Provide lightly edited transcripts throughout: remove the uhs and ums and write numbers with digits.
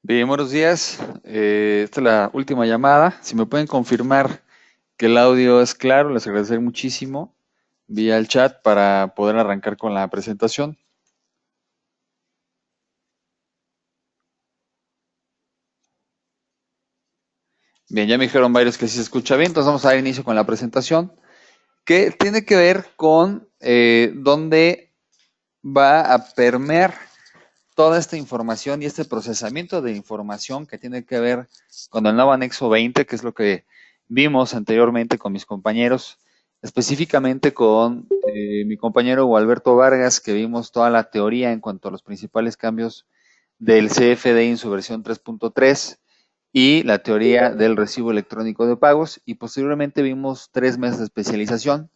Bien, buenos días. Esta es la última llamada. Si me pueden confirmar que el audio es claro, les agradeceré muchísimo vía el chat para poder arrancar con la presentación. Bien, ya me dijeron varios que sí se escucha bien, entonces vamos a dar inicio con la presentación, que tiene que ver con dónde va a permear toda esta información y este procesamiento de información que tiene que ver con el nuevo anexo 20, que es lo que vimos anteriormente con mis compañeros, específicamente con mi compañero Gualberto Vargas, que vimos toda la teoría en cuanto a los principales cambios del CFDI en su versión 3.3 y la teoría del recibo electrónico de pagos, y posteriormente vimos 3 meses de especialización,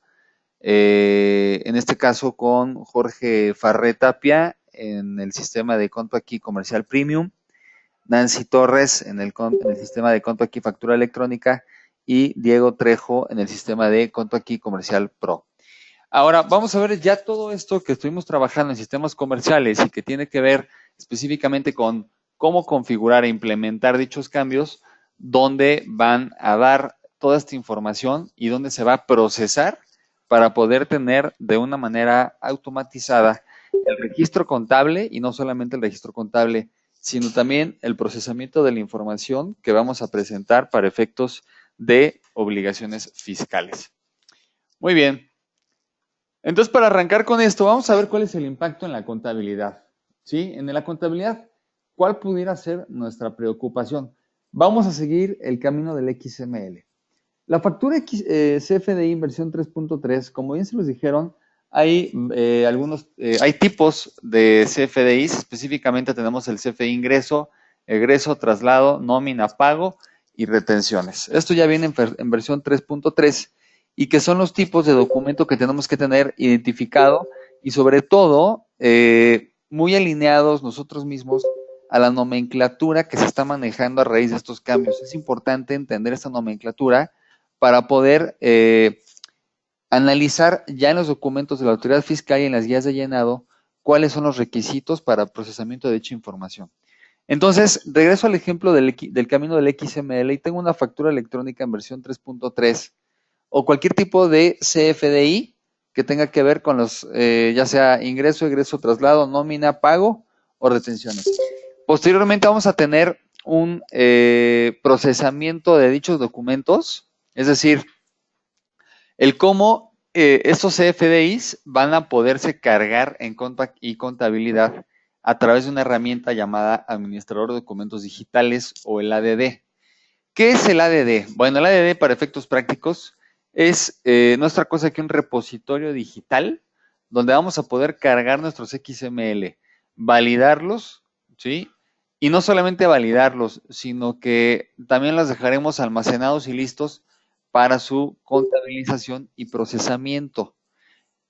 en este caso con Jorge Farré Tapia en el sistema de conto aquí comercial premium, Nancy Torres en el sistema de conto aquí factura electrónica y Diego Trejo en el sistema de conto aquí comercial pro. Ahora vamos a ver ya todo esto que estuvimos trabajando en sistemas comerciales y que tiene que ver específicamente con cómo configurar e implementar dichos cambios, dónde van a dar toda esta información y dónde se va a procesar para poder tener de una manera automatizada el registro contable, y no solamente el registro contable, sino también el procesamiento de la información que vamos a presentar para efectos de obligaciones fiscales. Muy bien. Entonces, para arrancar con esto, vamos a ver cuál es el impacto en la contabilidad. ¿Sí? En la contabilidad, ¿cuál pudiera ser nuestra preocupación? Vamos a seguir el camino del XML. La factura CFDI inversión 3.3, como bien se los dijeron, hay hay tipos de CFDIs. Específicamente tenemos el CFDI ingreso, egreso, traslado, nómina, pago y retenciones. Esto ya viene en versión 3.3, y que son los tipos de documento que tenemos que tener identificado y sobre todo muy alineados nosotros mismos a la nomenclatura que se está manejando a raíz de estos cambios. Es importante entender esta nomenclatura para poder analizar ya en los documentos de la autoridad fiscal y en las guías de llenado cuáles son los requisitos para procesamiento de dicha información. Entonces, regreso al ejemplo del camino del XML y tengo una factura electrónica en versión 3.3 o cualquier tipo de CFDI que tenga que ver con los, ya sea ingreso, egreso, traslado, nómina, pago o retenciones. Posteriormente vamos a tener un procesamiento de dichos documentos, es decir, el cómo estos CFDIs van a poderse cargar en y contabilidad a través de una herramienta llamada Administrador de Documentos Digitales, o el ADD. ¿Qué es el ADD? Bueno, el ADD, para efectos prácticos, es no es otra cosa que un repositorio digital donde vamos a poder cargar nuestros XML, validarlos, ¿sí? Y no solamente validarlos, sino que también los dejaremos almacenados y listos para su contabilización y procesamiento.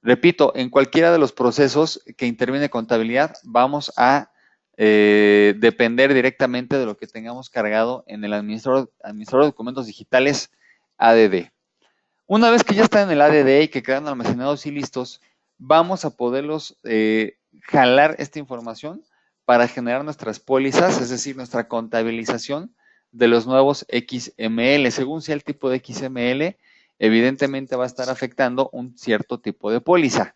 Repito, en cualquiera de los procesos que interviene contabilidad, vamos a depender directamente de lo que tengamos cargado en el administrador de documentos digitales ADD. Una vez que ya están en el ADD y que quedan almacenados y listos, vamos a poderlos jalar esta información para generar nuestras pólizas, es decir, nuestra contabilización de los nuevos XML. Según sea el tipo de XML, evidentemente va a estar afectando un cierto tipo de póliza.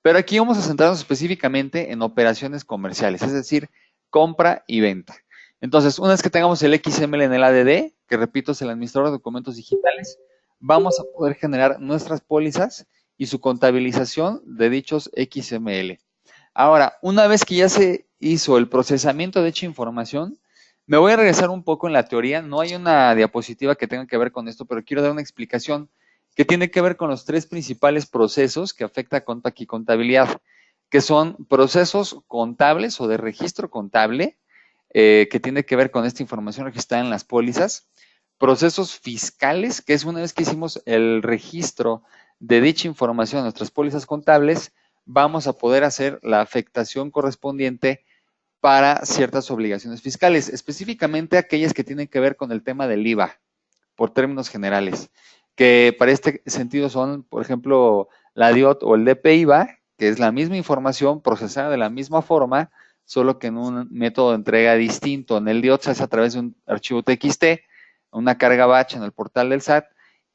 Pero aquí vamos a centrarnos específicamente en operaciones comerciales, es decir, compra y venta. Entonces, una vez que tengamos el XML en el ADD, que repito es el administrador de documentos digitales, vamos a poder generar nuestras pólizas y su contabilización de dichos XML. Ahora, una vez que ya se hizo el procesamiento de dicha información, me voy a regresar un poco en la teoría. No hay una diapositiva que tenga que ver con esto, pero quiero dar una explicación que tiene que ver con los tres principales procesos que afecta a Contact y contabilidad, que son procesos contables o de registro contable, que tiene que ver con esta información registrada en las pólizas, procesos fiscales, que es una vez que hicimos el registro de dicha información en nuestras pólizas contables, vamos a poder hacer la afectación correspondiente para ciertas obligaciones fiscales, específicamente aquellas que tienen que ver con el tema del IVA, por términos generales, que para este sentido son, por ejemplo, la DIOT o el DPIVA, que es la misma información procesada de la misma forma solo que en un método de entrega distinto. En el DIOT se hace a través de un archivo TXT, una carga batch en el portal del SAT,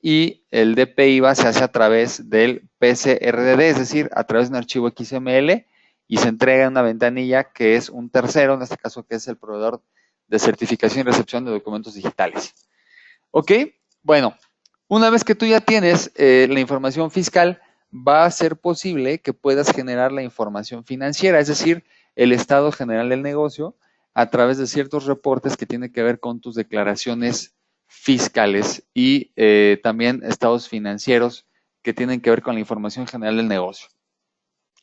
y el DP-IVA se hace a través del PCRDD, es decir, a través de un archivo XML, y se entrega en una ventanilla que es un tercero, en este caso que es el proveedor de certificación y recepción de documentos digitales. ¿Ok? Bueno, una vez que tú ya tienes la información fiscal, va a ser posible que puedas generar la información financiera, es decir, el estado general del negocio, a través de ciertos reportes que tienen que ver con tus declaraciones fiscales y también estados financieros que tienen que ver con la información general del negocio.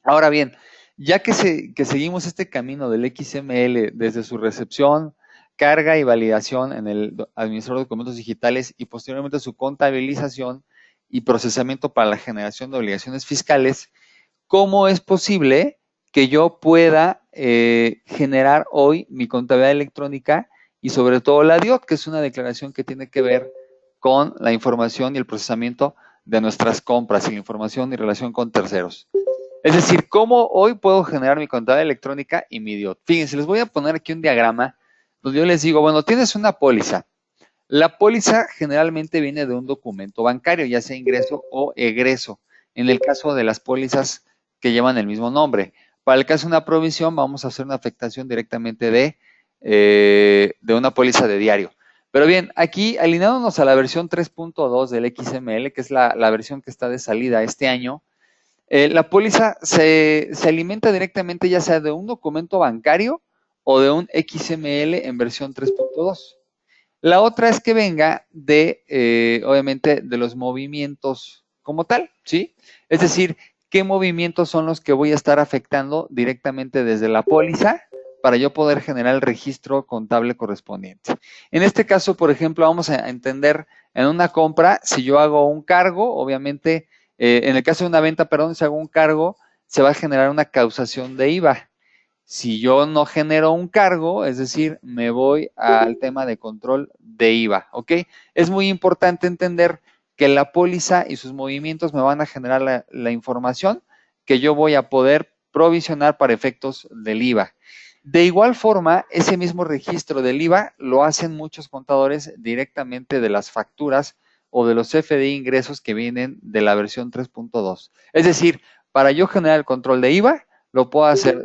Ahora bien, ya que seguimos este camino del XML desde su recepción, carga y validación en el administrador de documentos digitales y posteriormente su contabilización y procesamiento para la generación de obligaciones fiscales, ¿cómo es posible que yo pueda generar hoy mi contabilidad electrónica y sobre todo la DIOT, que es una declaración que tiene que ver con la información y el procesamiento de nuestras compras y la información y relación con terceros? Es decir, ¿cómo hoy puedo generar mi contabilidad electrónica y mi DIOT? Fíjense, les voy a poner aquí un diagrama donde yo les digo, bueno, tienes una póliza. La póliza generalmente viene de un documento bancario, ya sea ingreso o egreso, en el caso de las pólizas que llevan el mismo nombre. Para el caso de una provisión, vamos a hacer una afectación directamente de una póliza de diario. Pero bien, aquí alineándonos a la versión 3.2 del XML, que es la versión que está de salida este año, la póliza se alimenta directamente ya sea de un documento bancario o de un XML en versión 3.2. La otra es que venga obviamente, de los movimientos como tal, ¿sí? Es decir, qué movimientos son los que voy a estar afectando directamente desde la póliza para yo poder generar el registro contable correspondiente. En este caso, por ejemplo, vamos a entender en una compra, si yo hago un cargo, obviamente, en el caso de una venta, perdón, si hago un cargo, se va a generar una causación de IVA. Si yo no genero un cargo, es decir, me voy al tema de control de IVA, ¿ok? Es muy importante entender que la póliza y sus movimientos me van a generar la información que yo voy a poder provisionar para efectos del IVA. De igual forma, ese mismo registro del IVA lo hacen muchos contadores directamente de las facturas o de los FDI ingresos que vienen de la versión 3.2. Es decir, para yo generar el control de IVA, lo puedo hacer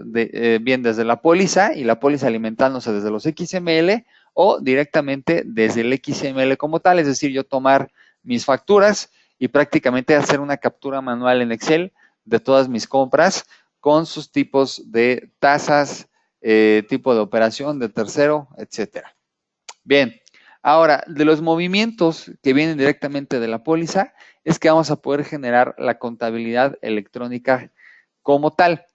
bien desde la póliza y la póliza alimentándose desde los XML o directamente desde el XML como tal, es decir, yo tomar mis facturas y prácticamente hacer una captura manual en Excel de todas mis compras con sus tipos de tasas, tipo de operación, de tercero, etcétera. Bien, ahora, de los movimientos que vienen directamente de la póliza, es que vamos a poder generar la contabilidad electrónica como tal.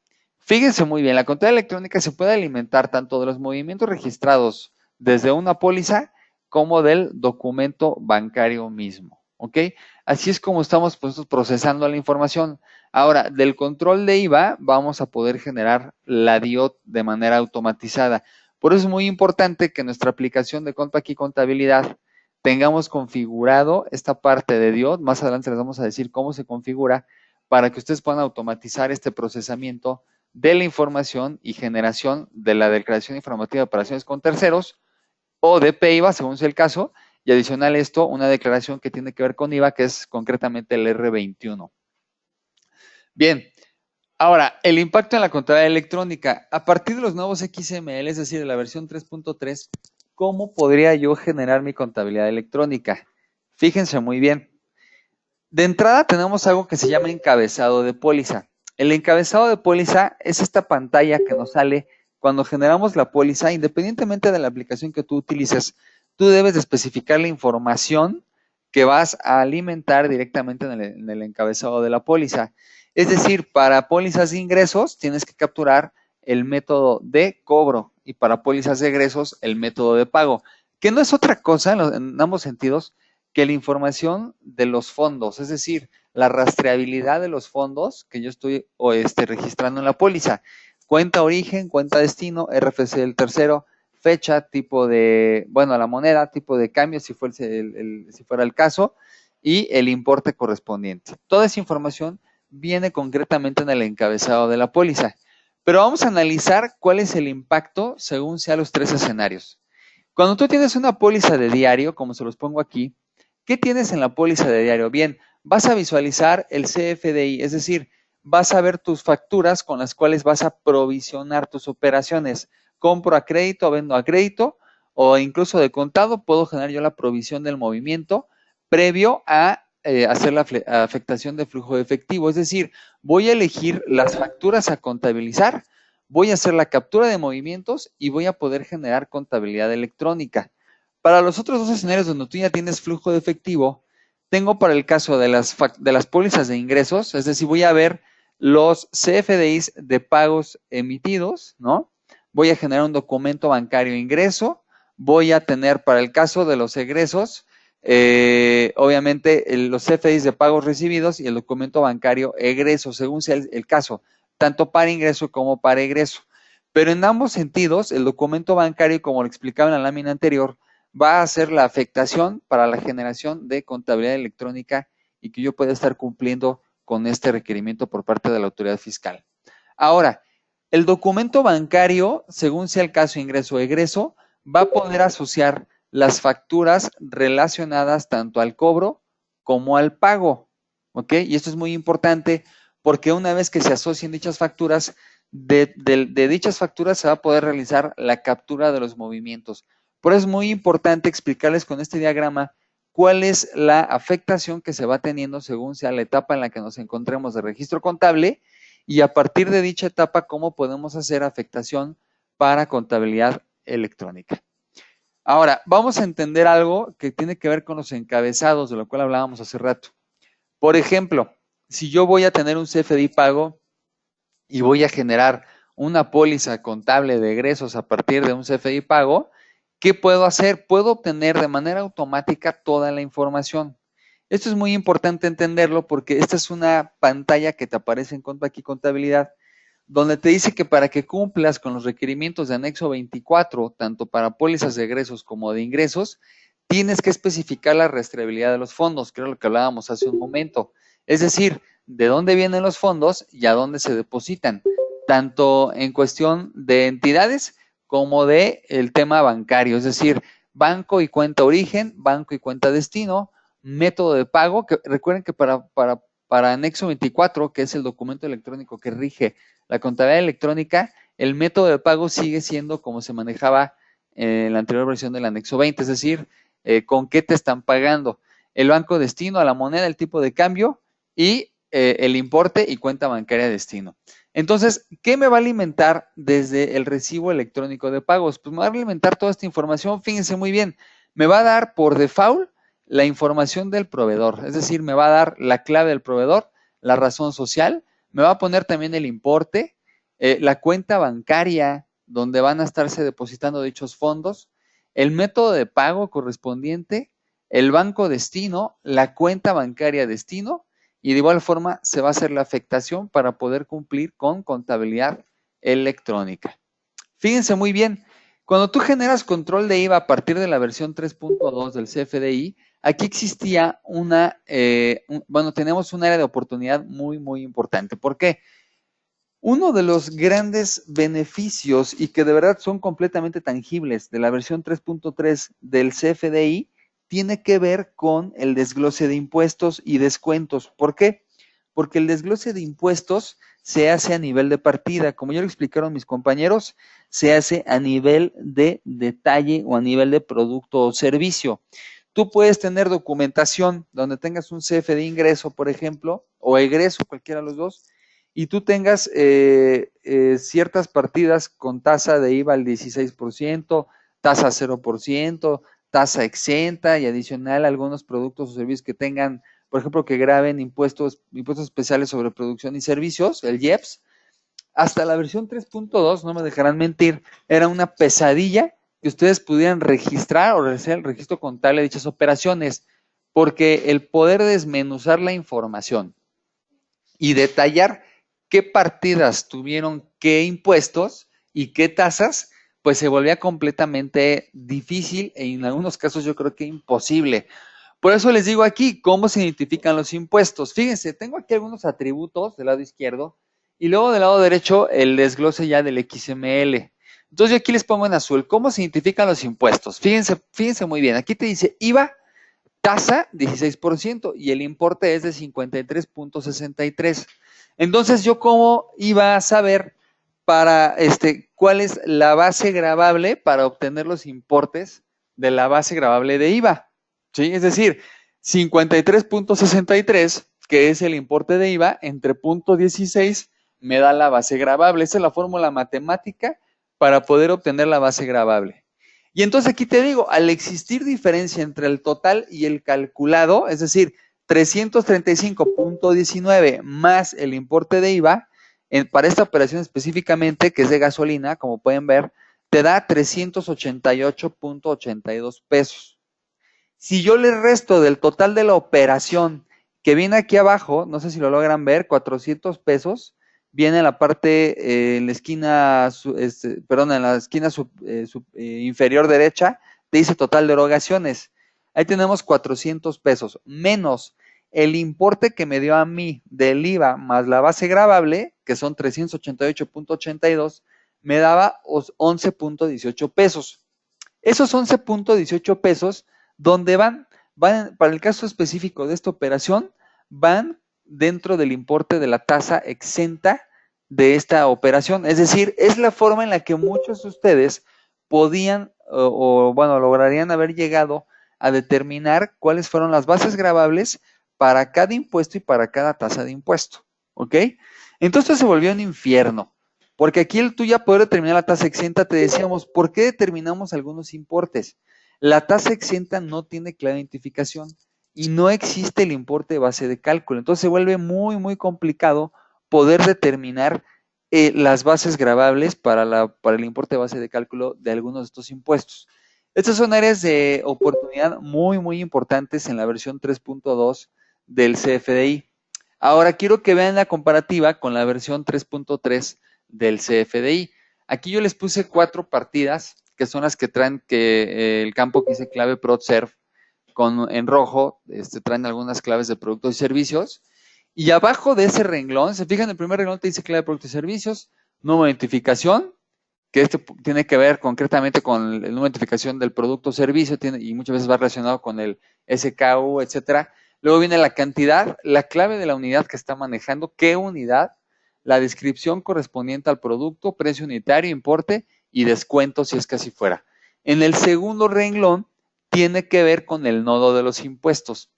Fíjense muy bien, la contabilidad electrónica se puede alimentar tanto de los movimientos registrados desde una póliza como del documento bancario mismo, ¿ok? Así es como estamos procesando la información. Ahora, del control de IVA vamos a poder generar la DIOT de manera automatizada. Por eso es muy importante que nuestra aplicación de Compact y Contabilidad tengamos configurado esta parte de DIOT. Más adelante les vamos a decir cómo se configura para que ustedes puedan automatizar este procesamiento de la información y generación de la declaración informativa de operaciones con terceros o de PIVA, según sea el caso, y adicional a esto, una declaración que tiene que ver con IVA, que es concretamente el R21. Bien, ahora, el impacto en la contabilidad electrónica. A partir de los nuevos XML, es decir, de la versión 3.3, ¿cómo podría yo generar mi contabilidad electrónica? Fíjense muy bien. De entrada tenemos algo que se llama encabezado de póliza. El encabezado de póliza es esta pantalla que nos sale cuando generamos la póliza, independientemente de la aplicación que tú utilices, tú debes de especificar la información que vas a alimentar directamente en el encabezado de la póliza. Es decir, para pólizas de ingresos tienes que capturar el método de cobro y para pólizas de egresos el método de pago, que no es otra cosa en ambos sentidos que la información de los fondos, es decir, la rastreabilidad de los fondos que yo estoy registrando en la póliza. Cuenta origen, cuenta destino, RFC del tercero, fecha, tipo de, bueno, la moneda, tipo de cambio, si fuera el caso, y el importe correspondiente. Toda esa información viene concretamente en el encabezado de la póliza. Pero vamos a analizar cuál es el impacto según sea los tres escenarios. Cuando tú tienes una póliza de diario, como se los pongo aquí, ¿qué tienes en la póliza de diario? Bien, vas a visualizar el CFDI, es decir, vas a ver tus facturas con las cuales vas a provisionar tus operaciones. Compro a crédito, vendo a crédito, o incluso de contado, puedo generar yo la provisión del movimiento previo a hacer la afectación de flujo de efectivo. Es decir, voy a elegir las facturas a contabilizar, voy a hacer la captura de movimientos y voy a poder generar contabilidad electrónica. Para los otros dos escenarios donde tú ya tienes flujo de efectivo, tengo para el caso de las pólizas de ingresos, es decir, voy a ver los CFDIs de pagos emitidos, ¿no? Voy a generar un documento bancario ingreso, voy a tener para el caso de los egresos, obviamente los CFDIs de pagos recibidos y el documento bancario egreso, según sea el caso, tanto para ingreso como para egreso. Pero en ambos sentidos, el documento bancario, como lo explicaba en la lámina anterior, va a ser la afectación para la generación de contabilidad electrónica y que yo pueda estar cumpliendo con este requerimiento por parte de la autoridad fiscal. Ahora, el documento bancario, según sea el caso ingreso o egreso, va a poder asociar las facturas relacionadas tanto al cobro como al pago. ¿Ok? Y esto es muy importante porque una vez que se asocien dichas facturas, de dichas facturas se va a poder realizar la captura de los movimientos. Por eso es muy importante explicarles con este diagrama cuál es la afectación que se va teniendo según sea la etapa en la que nos encontremos de registro contable y a partir de dicha etapa cómo podemos hacer afectación para contabilidad electrónica. Ahora, vamos a entender algo que tiene que ver con los encabezados, de lo cual hablábamos hace rato. Por ejemplo, si yo voy a tener un CFDI pago y voy a generar una póliza contable de egresos a partir de un CFDI pago, ¿qué puedo hacer? Puedo obtener de manera automática toda la información. Esto es muy importante entenderlo porque esta es una pantalla que te aparece en aquí contabilidad, donde te dice que para que cumplas con los requerimientos de anexo 24, tanto para pólizas de egresos como de ingresos, tienes que especificar la rastreabilidad de los fondos, que era lo que hablábamos hace un momento. Es decir, de dónde vienen los fondos y a dónde se depositan, tanto en cuestión de entidades como de el tema bancario, es decir, banco y cuenta origen, banco y cuenta destino, método de pago, que recuerden que para anexo 24, que es el documento electrónico que rige la contabilidad electrónica, el método de pago sigue siendo como se manejaba en la anterior versión del anexo 20, es decir, con qué te están pagando. El banco destino a la moneda, el tipo de cambio y el importe y cuenta bancaria destino. Entonces, ¿qué me va a alimentar desde el recibo electrónico de pagos? Pues me va a alimentar toda esta información, fíjense muy bien, me va a dar por default la información del proveedor, es decir, me va a dar la clave del proveedor, la razón social, me va a poner también el importe, la cuenta bancaria donde van a estarse depositando dichos fondos, el método de pago correspondiente, el banco destino, la cuenta bancaria destino y de igual forma se va a hacer la afectación para poder cumplir con contabilidad electrónica. Fíjense muy bien, cuando tú generas control de IVA a partir de la versión 3.2 del CFDI, aquí existía tenemos un área de oportunidad muy, muy importante. ¿Por qué? Uno de los grandes beneficios y que de verdad son completamente tangibles de la versión 3.3 del CFDI tiene que ver con el desglose de impuestos y descuentos. ¿Por qué? Porque el desglose de impuestos se hace a nivel de partida. Como ya lo explicaron mis compañeros, se hace a nivel de detalle o a nivel de producto o servicio. Tú puedes tener documentación donde tengas un CFDI ingreso, por ejemplo, o egreso, cualquiera de los dos, y tú tengas ciertas partidas con tasa de IVA al 16%, tasa 0%, tasa exenta y adicional algunos productos o servicios que tengan, por ejemplo, que graben impuestos especiales sobre producción y servicios, el IEPS, hasta la versión 3.2, no me dejarán mentir, era una pesadilla que ustedes pudieran registrar o realizar el registro contable de dichas operaciones, porque el poder desmenuzar la información y detallar qué partidas tuvieron qué impuestos y qué tasas, pues se volvía completamente difícil e en algunos casos yo creo que imposible. Por eso les digo aquí cómo se identifican los impuestos. Fíjense, tengo aquí algunos atributos del lado izquierdo y luego del lado derecho el desglose ya del XML. Entonces yo aquí les pongo en azul, ¿cómo se identifican los impuestos? Fíjense muy bien, aquí te dice IVA, tasa 16% y el importe es de 53.63. Entonces yo cómo iba a saber para cuál es la base gravable para obtener los importes de la base gravable de IVA, ¿sí? Es decir, 53.63, que es el importe de IVA, entre 0.16 me da la base gravable. Esa es la fórmula matemática para poder obtener la base gravable. Y entonces aquí te digo, al existir diferencia entre el total y el calculado, es decir, 335.19 más el importe de IVA, para esta operación específicamente, que es de gasolina, como pueden ver, te da 388.82 pesos. Si yo le resto del total de la operación, que viene aquí abajo, no sé si lo logran ver, 400 pesos, viene en la parte, en la esquina, en la esquina inferior derecha, te dice total de erogaciones. Ahí tenemos 400 pesos, menos el importe que me dio a mí del IVA más la base gravable, que son 388.82, me daba 11.18 pesos. Esos 11.18 pesos, ¿dónde van? Van, para el caso específico de esta operación, van dentro del importe de la tasa exenta de esta operación. Es decir, es la forma en la que muchos de ustedes podían lograrían haber llegado a determinar cuáles fueron las bases gravables para cada impuesto y para cada tasa de impuesto. ¿Ok? Entonces se volvió un infierno. Porque aquí tú ya poder determinar la tasa exenta, te decíamos, ¿por qué determinamos algunos importes? La tasa exenta no tiene clara identificación y no existe el importe de base de cálculo. Entonces se vuelve muy, muy complicado poder determinar las bases gravables para el importe de base de cálculo de algunos de estos impuestos. Estas son áreas de oportunidad muy, muy importantes en la versión 3.2 del CFDI. Ahora quiero que vean la comparativa con la versión 3.3 del CFDI. Aquí yo les puse 4 partidas, que son las que traen el campo que dice clave PRODSERV en rojo, traen algunas claves de productos y servicios. Y abajo de ese renglón, se fijan, el primer renglón te dice clave de productos y servicios, número de identificación, que tiene que ver concretamente con el número de identificación del producto o servicio, y muchas veces va relacionado con el SKU, etcétera. Luego viene la cantidad, la clave de la unidad que está manejando, qué unidad, la descripción correspondiente al producto, precio unitario, importe y descuento si es que así fuera. En el segundo renglón tiene que ver con el nodo de los impuestos.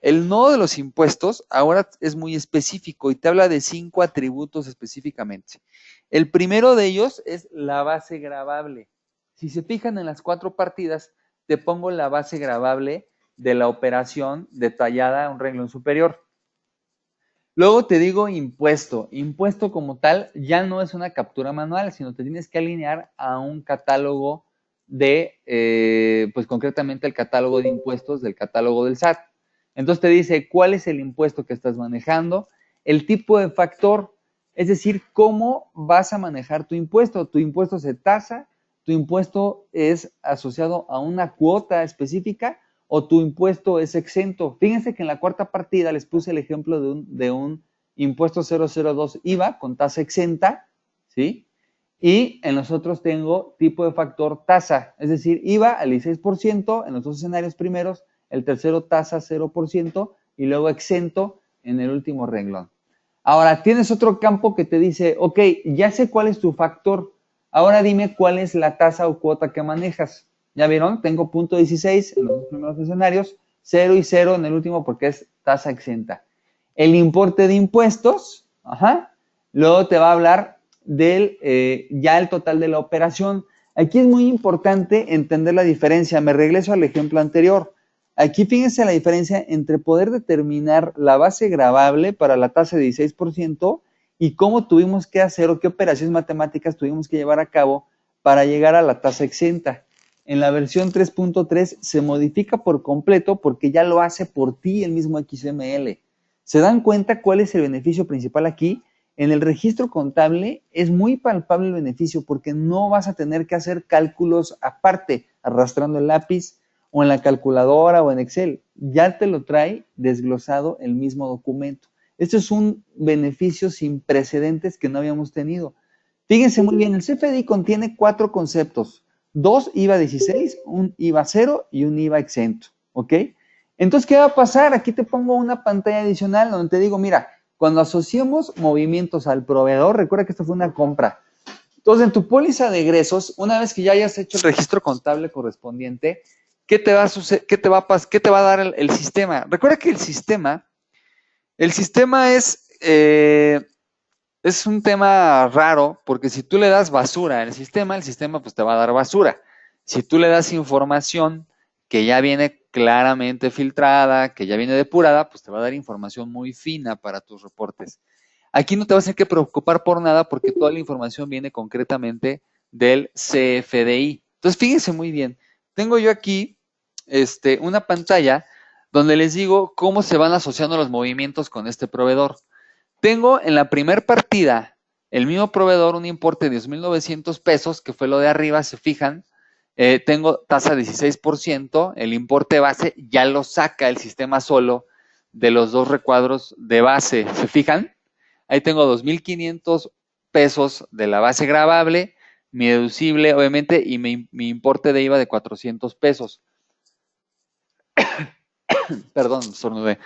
El nodo de los impuestos ahora es muy específico y te habla de 5 atributos específicamente. El primero de ellos es la base gravable. Si se fijan en las 4 partidas, te pongo la base gravable de la operación detallada a un renglón superior. Luego te digo impuesto. Impuesto como tal ya no es una captura manual, sino te tienes que alinear a un catálogo pues concretamente el catálogo de impuestos del catálogo del SAT. Entonces te dice cuál es el impuesto que estás manejando, el tipo de factor, es decir, cómo vas a manejar tu impuesto. Tu impuesto se tasa, tu impuesto es asociado a una cuota específica o tu impuesto es exento. Fíjense que en la cuarta partida les puse el ejemplo de un impuesto 002 IVA con tasa exenta, ¿sí? Y en los otros tengo tipo de factor tasa, es decir, IVA al 16% en los 2 escenarios primeros, el tercero tasa 0% y luego exento en el último renglón. Ahora, tienes otro campo que te dice, ok, ya sé cuál es tu factor, ahora dime cuál es la tasa o cuota que manejas. ¿Ya vieron? Tengo 0.16 en los 2 primeros escenarios, 0 y 0 en el último porque es tasa exenta. El importe de impuestos, luego te va a hablar del ya el total de la operación. Aquí es muy importante entender la diferencia. Me regreso al ejemplo anterior. Aquí fíjense la diferencia entre poder determinar la base gravable para la tasa de 16% y cómo tuvimos que hacer o qué operaciones matemáticas tuvimos que llevar a cabo para llegar a la tasa exenta. En la versión 3.3 se modifica por completo porque ya lo hace por ti el mismo XML. ¿Se dan cuenta cuál es el beneficio principal aquí? En el registro contable es muy palpable el beneficio porque no vas a tener que hacer cálculos aparte, arrastrando el lápiz o en la calculadora o en Excel. Ya te lo trae desglosado el mismo documento. Esto es un beneficio sin precedentes que no habíamos tenido. Fíjense muy bien, el CFDI contiene 4 conceptos, 2 IVA 16, un IVA 0 y un IVA exento, ¿ok? Entonces, ¿qué va a pasar? Aquí te pongo una pantalla adicional donde te digo, mira, cuando asociemos movimientos al proveedor, recuerda que esto fue una compra. Entonces, en tu póliza de egresos, una vez que ya hayas hecho el registro contable correspondiente, ¿qué te va a suceder? ¿Qué te va a dar el sistema? Recuerda que el sistema es un tema raro porque si tú le das basura al sistema, el sistema pues te va a dar basura. Si tú le das información que ya viene claramente filtrada, que ya viene depurada, pues te va a dar información muy fina para tus reportes. Aquí no te vas a tener que preocupar por nada porque toda la información viene concretamente del CFDI. Entonces, fíjense muy bien. Tengo yo aquí una pantalla donde les digo cómo se van asociando los movimientos con este proveedor. Tengo en la primer partida el mismo proveedor un importe de 10,900 pesos, que fue lo de arriba, se fijan. Tengo tasa 16%, el importe base ya lo saca el sistema solo de los 2 recuadros de base, ¿se fijan? Ahí tengo 2,500 pesos de la base gravable, mi deducible, obviamente, y mi importe de IVA de 400 pesos. Perdón, estornudé.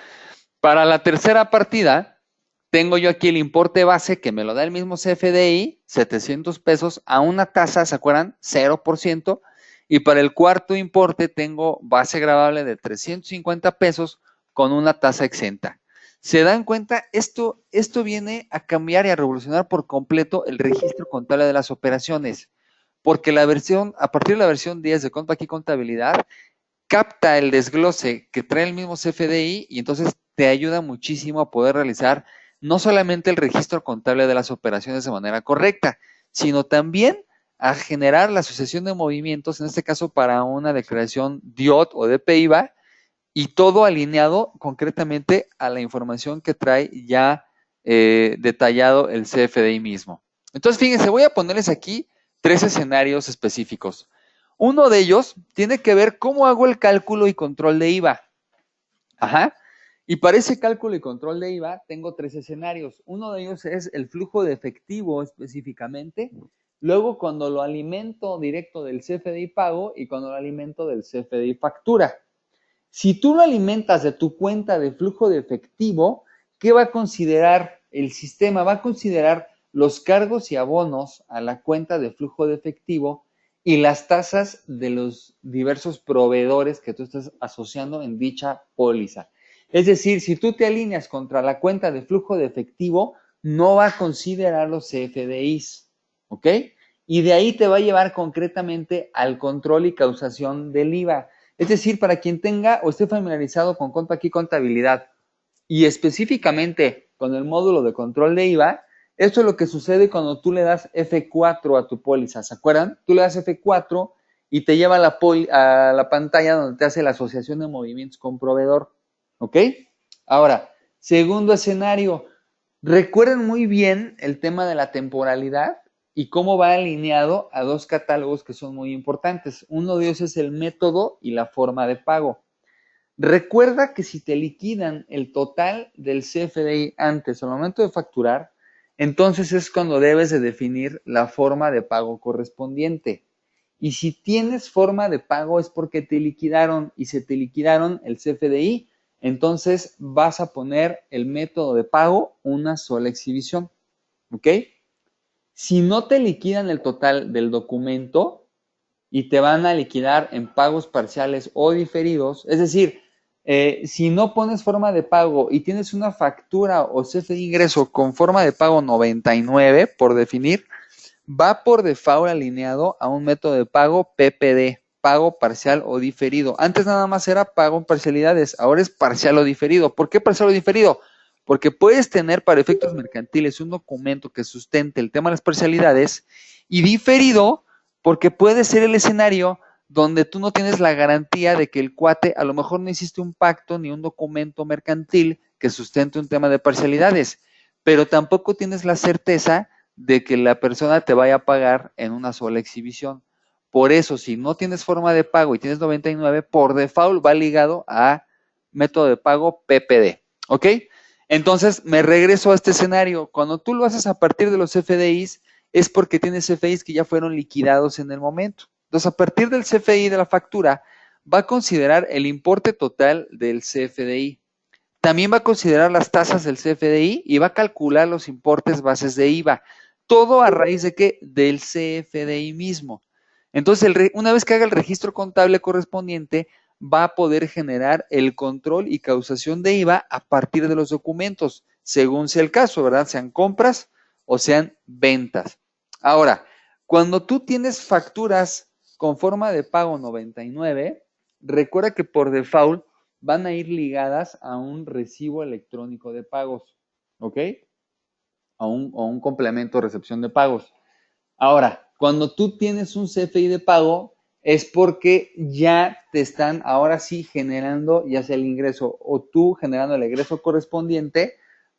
Para la tercera partida, tengo yo aquí el importe base que me lo da el mismo CFDI, 700 pesos, a una tasa, ¿se acuerdan? 0%. Y para el cuarto importe tengo base gravable de 350 pesos con una tasa exenta. ¿Se dan cuenta? Esto viene a cambiar y a revolucionar por completo el registro contable de las operaciones, porque a partir de la versión 10 de Conta Aquí Contabilidad, capta el desglose que trae el mismo CFDI y entonces te ayuda muchísimo a poder realizar no solamente el registro contable de las operaciones de manera correcta, sino también a generar la asociación de movimientos, en este caso para una declaración DIOT o de PIVA, y todo alineado concretamente a la información que trae ya detallado el CFDI mismo. Entonces, fíjense, voy a ponerles aquí 3 escenarios específicos. Uno de ellos tiene que ver cómo hago el cálculo y control de IVA. Ajá. Y para ese cálculo y control de IVA tengo 3 escenarios. Uno de ellos es el flujo de efectivo específicamente. Luego, cuando lo alimento directo del CFDI pago y cuando lo alimento del CFDI factura. Si tú lo alimentas de tu cuenta de flujo de efectivo, ¿qué va a considerar el sistema? Va a considerar los cargos y abonos a la cuenta de flujo de efectivo y las tasas de los diversos proveedores que tú estás asociando en dicha póliza. Es decir, si tú te alineas contra la cuenta de flujo de efectivo, no va a considerar los CFDIs, ¿ok? Y de ahí te va a llevar concretamente al control y causación del IVA. Es decir, para quien tenga o esté familiarizado con Conta Aquí Contabilidad y específicamente con el módulo de control de IVA, esto es lo que sucede cuando tú le das F4 a tu póliza, ¿se acuerdan? Tú le das F4 y te lleva a la pantalla donde te hace la asociación de movimientos con proveedor, ¿ok? Ahora, segundo escenario, recuerden muy bien el tema de la temporalidad y cómo va alineado a 2 catálogos que son muy importantes. Uno de ellos es el método y la forma de pago. Recuerda que si te liquidan el total del CFDI antes al momento de facturar, entonces es cuando debes de definir la forma de pago correspondiente. Y si tienes forma de pago es porque te liquidaron y se te liquidaron el CFDI, entonces vas a poner el método de pago una sola exhibición. ¿Ok? Si no te liquidan el total del documento y te van a liquidar en pagos parciales o diferidos, es decir, si no pones forma de pago y tienes una factura o CFDI ingreso con forma de pago 99 por definir, va por default alineado a un método de pago PPD, pago parcial o diferido. Antes nada más era pago en parcialidades, ahora es parcial o diferido. ¿Por qué parcial o diferido? Porque puedes tener para efectos mercantiles un documento que sustente el tema de las parcialidades y diferido porque puede ser el escenario donde tú no tienes la garantía de que el cuate a lo mejor no hiciste un pacto ni un documento mercantil que sustente un tema de parcialidades, pero tampoco tienes la certeza de que la persona te vaya a pagar en una sola exhibición. Por eso, si no tienes forma de pago y tienes 99, por default va ligado a método de pago PPD. ¿Ok? Entonces, me regreso a este escenario. Cuando tú lo haces a partir de los CFDIs, es porque tienes CFDIs que ya fueron liquidados en el momento. Entonces, a partir del CFDI de la factura, va a considerar el importe total del CFDI. También va a considerar las tasas del CFDI y va a calcular los importes bases de IVA. Todo a raíz de qué? Del CFDI mismo. Entonces, una vez que haga el registro contable correspondiente, va a poder generar el control y causación de IVA a partir de los documentos, según sea el caso, ¿verdad? Sean compras o sean ventas. Ahora, cuando tú tienes facturas con forma de pago 99, recuerda que por default van a ir ligadas a un recibo electrónico de pagos, ¿ok? A un complemento de recepción de pagos. Ahora, cuando tú tienes un CFI de pago, es porque ya te están ahora sí generando ya sea el ingreso o tú generando el egreso correspondiente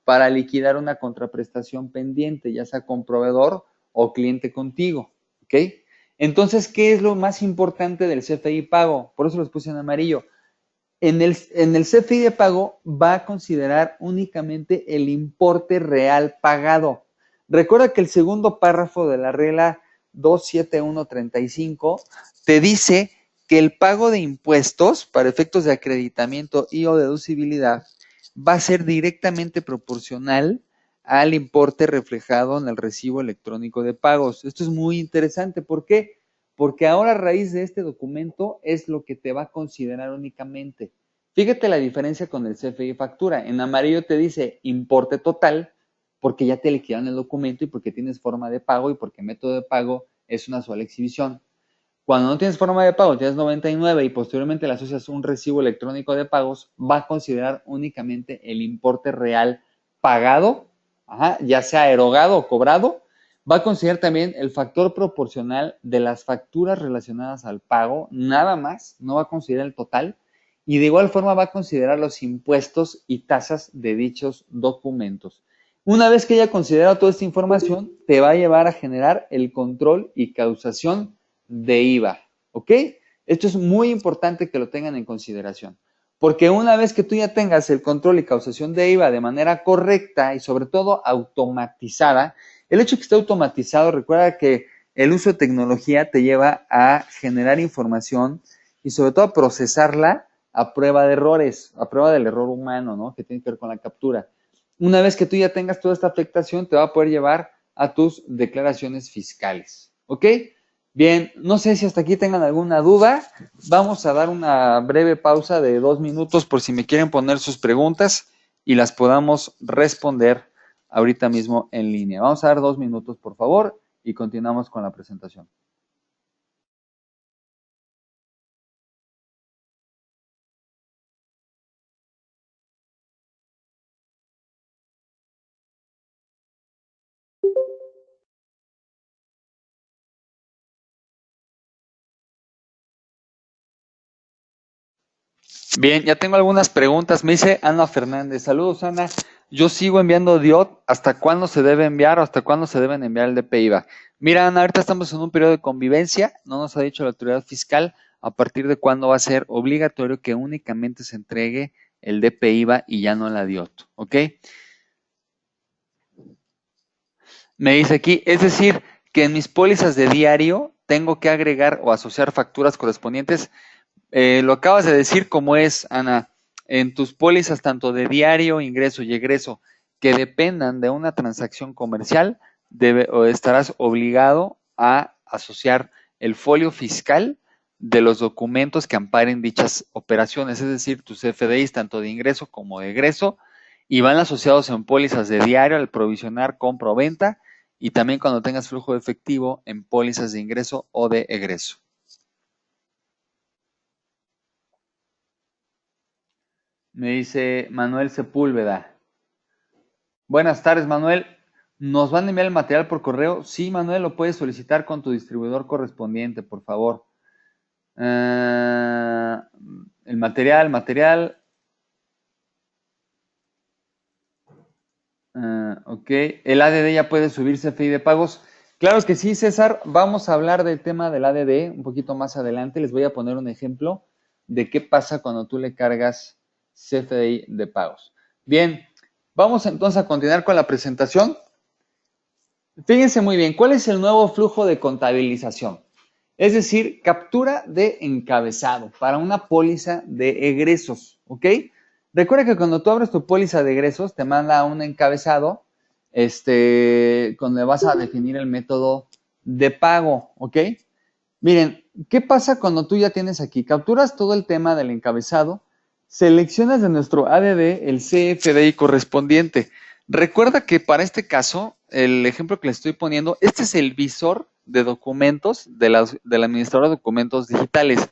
para liquidar una contraprestación pendiente, ya sea con proveedor o cliente contigo, ¿ok? Entonces, ¿qué es lo más importante del CFI pago? Por eso los puse en amarillo. En el CFI de pago va a considerar únicamente el importe real pagado. Recuerda que el segundo párrafo de la regla 27135 te dice que el pago de impuestos para efectos de acreditamiento y o deducibilidad va a ser directamente proporcional al importe reflejado en el recibo electrónico de pagos. Esto es muy interesante. ¿Por qué? Porque ahora a raíz de este documento es lo que te va a considerar únicamente. Fíjate la diferencia con el CFI factura. En amarillo te dice importe total porque ya te liquidaron el documento y porque tienes forma de pago y porque método de pago es una sola exhibición. Cuando no tienes forma de pago, tienes 99 y posteriormente le asocias un recibo electrónico de pagos, va a considerar únicamente el importe real pagado, ya sea erogado o cobrado. Va a considerar también el factor proporcional de las facturas relacionadas al pago, nada más, no va a considerar el total. Y de igual forma va a considerar los impuestos y tasas de dichos documentos. Una vez que haya considerado toda esta información, te va a llevar a generar el control y causación de IVA, ¿ok? Esto es muy importante que lo tengan en consideración, porque una vez que tú ya tengas el control y causación de IVA de manera correcta y sobre todo automatizada, el hecho de que esté automatizado, recuerda que el uso de tecnología te lleva a generar información y sobre todo a procesarla a prueba de errores, a prueba del error humano, ¿no? Que tiene que ver con la captura. Una vez que tú ya tengas toda esta afectación, te va a poder llevar a tus declaraciones fiscales, ¿ok? Bien, no sé si hasta aquí tengan alguna duda. Vamos a dar una breve pausa de 2 minutos por si me quieren poner sus preguntas y las podamos responder ahorita mismo en línea. Vamos a dar 2 minutos, por favor, y continuamos con la presentación. Bien, ya tengo algunas preguntas. Me dice Ana Fernández. Saludos, Ana. Yo sigo enviando DIOT. ¿Hasta cuándo se debe enviar o hasta cuándo se deben enviar el DP IVA? Mira, Ana, ahorita estamos en un periodo de convivencia. No nos ha dicho la autoridad fiscal a partir de cuándo va a ser obligatorio que únicamente se entregue el DP IVA y ya no la DIOT. ¿Ok? Me dice aquí, es decir, que en mis pólizas de diario tengo que agregar o asociar facturas correspondientes. Lo acabas de decir como es, Ana, en tus pólizas tanto de diario, ingreso y egreso que dependan de una transacción comercial, o estarás obligado a asociar el folio fiscal de los documentos que amparen dichas operaciones, es decir, tus FDIs tanto de ingreso como de egreso, y van asociados en pólizas de diario al provisionar compra o venta, y también cuando tengas flujo de efectivo en pólizas de ingreso o de egreso. Me dice Manuel Sepúlveda. Buenas tardes, Manuel. ¿Nos van a enviar el material por correo? Sí, Manuel, lo puedes solicitar con tu distribuidor correspondiente, por favor. El material. Ok. ¿El ADD ya puede subirse a FI de pagos? Claro que sí, César. Vamos a hablar del tema del ADD un poquito más adelante. Les voy a poner un ejemplo de qué pasa cuando tú le cargas CFDI de pagos. Bien, Vamos entonces a continuar con la presentación. Fíjense muy bien, ¿cuál es el nuevo flujo de contabilización? Es decir, captura de encabezado para una póliza de egresos, ¿ok? Recuerda que cuando tú abres tu póliza de egresos, te manda un encabezado, donde vas a definir el método de pago, ¿ok? Miren, ¿qué pasa cuando tú ya tienes aquí? Capturas todo el tema del encabezado, seleccionas de nuestro ADD el CFDI correspondiente. Recuerda que para este caso, el ejemplo que le estoy poniendo, este es el visor de documentos del administrador de documentos digitales.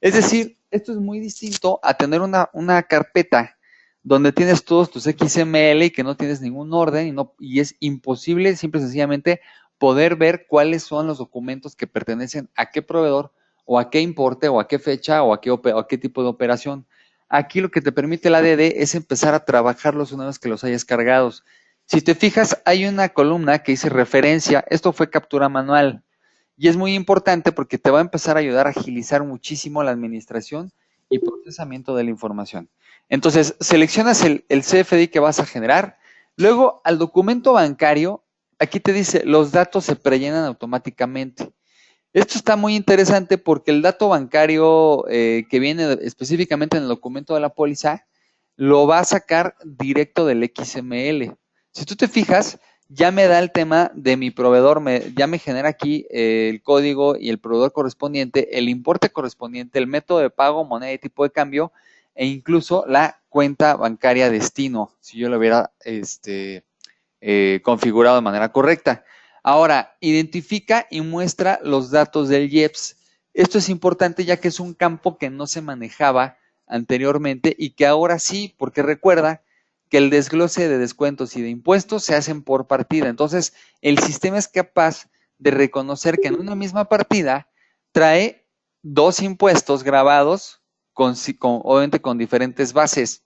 Es decir, esto es muy distinto a tener una carpeta donde tienes todos tus XML y que no tienes ningún orden y es imposible simple y sencillamente poder ver cuáles son los documentos que pertenecen a qué proveedor o a qué importe o a qué fecha o a qué tipo de operación. Aquí lo que te permite el ADD es empezar a trabajarlos una vez que los hayas cargados. Si te fijas, hay una columna que dice referencia. Esto fue captura manual. Y es muy importante porque te va a empezar a ayudar a agilizar muchísimo la administración y procesamiento de la información. Entonces, seleccionas el CFDI que vas a generar. Luego, al documento bancario, aquí te dice, los datos se prellenan automáticamente. Esto está muy interesante porque el dato bancario que viene específicamente en el documento de la póliza lo va a sacar directo del XML. Si tú te fijas, ya me da el tema de mi proveedor, ya me genera aquí el código y el proveedor correspondiente, el importe correspondiente, el método de pago, moneda y tipo de cambio, e incluso la cuenta bancaria destino, si yo lo hubiera configurado de manera correcta. Ahora, identifica y muestra los datos del IEPS. Esto es importante ya que es un campo que no se manejaba anteriormente y que ahora sí, porque recuerda que el desglose de descuentos y de impuestos se hacen por partida. Entonces, el sistema es capaz de reconocer que en una misma partida trae dos impuestos grabados obviamente con diferentes bases.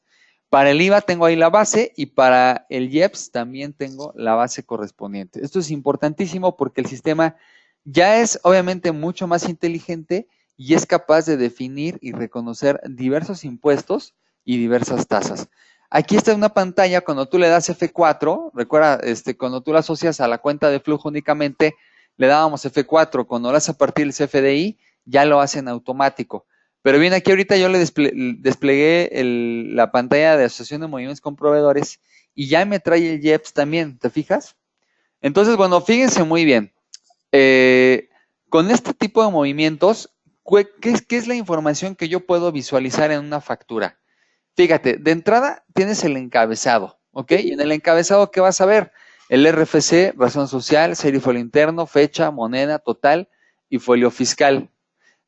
Para el IVA tengo ahí la base y para el IEPS también tengo la base correspondiente. Esto es importantísimo porque el sistema ya es obviamente mucho más inteligente y es capaz de definir y reconocer diversos impuestos y diversas tasas. Aquí está una pantalla cuando tú le das F4, recuerda, cuando tú la asocias a la cuenta de flujo únicamente, le dábamos F4, cuando lo haces a partir del CFDI, ya lo hacen automático. Pero bien, aquí ahorita yo le desplegué la pantalla de asociación de movimientos con proveedores y ya me trae el IEPS también, ¿te fijas? Entonces, bueno, fíjense muy bien. Con este tipo de movimientos, ¿qué es la información que yo puedo visualizar en una factura? Fíjate, de entrada tienes el encabezado, ¿ok? Y en el encabezado, ¿qué vas a ver? El RFC, razón social, serie folio interno, fecha, moneda, total y folio fiscal.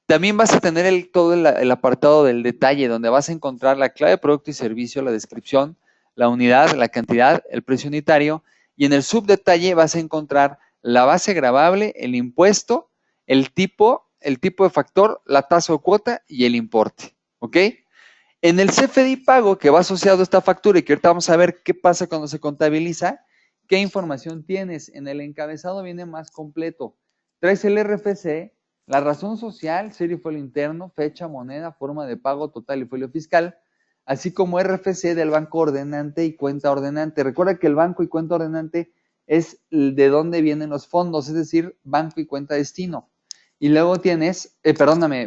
También vas a tener todo el apartado del detalle, donde vas a encontrar la clave de producto y servicio, la descripción, la unidad, la cantidad, el precio unitario, y en el subdetalle vas a encontrar la base gravable, el impuesto, el tipo de factor, la tasa o cuota y el importe. ¿Ok? En el CFDI pago que va asociado a esta factura y que ahorita vamos a ver qué pasa cuando se contabiliza, qué información tienes. En el encabezado viene más completo. Traes el RFC, la razón social, serie y folio interno, fecha, moneda, forma de pago total y folio fiscal, así como RFC del banco ordenante y cuenta ordenante. Recuerda que el banco y cuenta ordenante es de dónde vienen los fondos, es decir, banco y cuenta destino. Y luego tienes,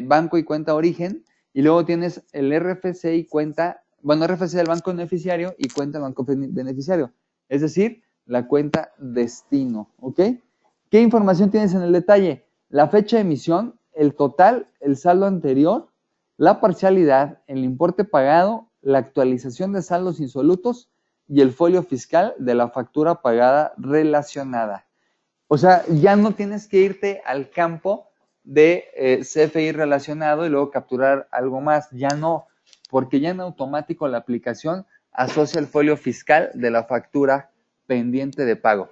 banco y cuenta origen, y luego tienes el RFC y cuenta, bueno, RFC del banco beneficiario y cuenta del banco beneficiario. Es decir, la cuenta destino, ¿ok? ¿Qué información tienes en el detalle? La fecha de emisión, el total, el saldo anterior, la parcialidad, el importe pagado, la actualización de saldos insolutos y el folio fiscal de la factura pagada relacionada. O sea, ya no tienes que irte al campo de CFI relacionado y luego capturar algo más. Ya no, porque ya en automático la aplicación asocia el folio fiscal de la factura pendiente de pago.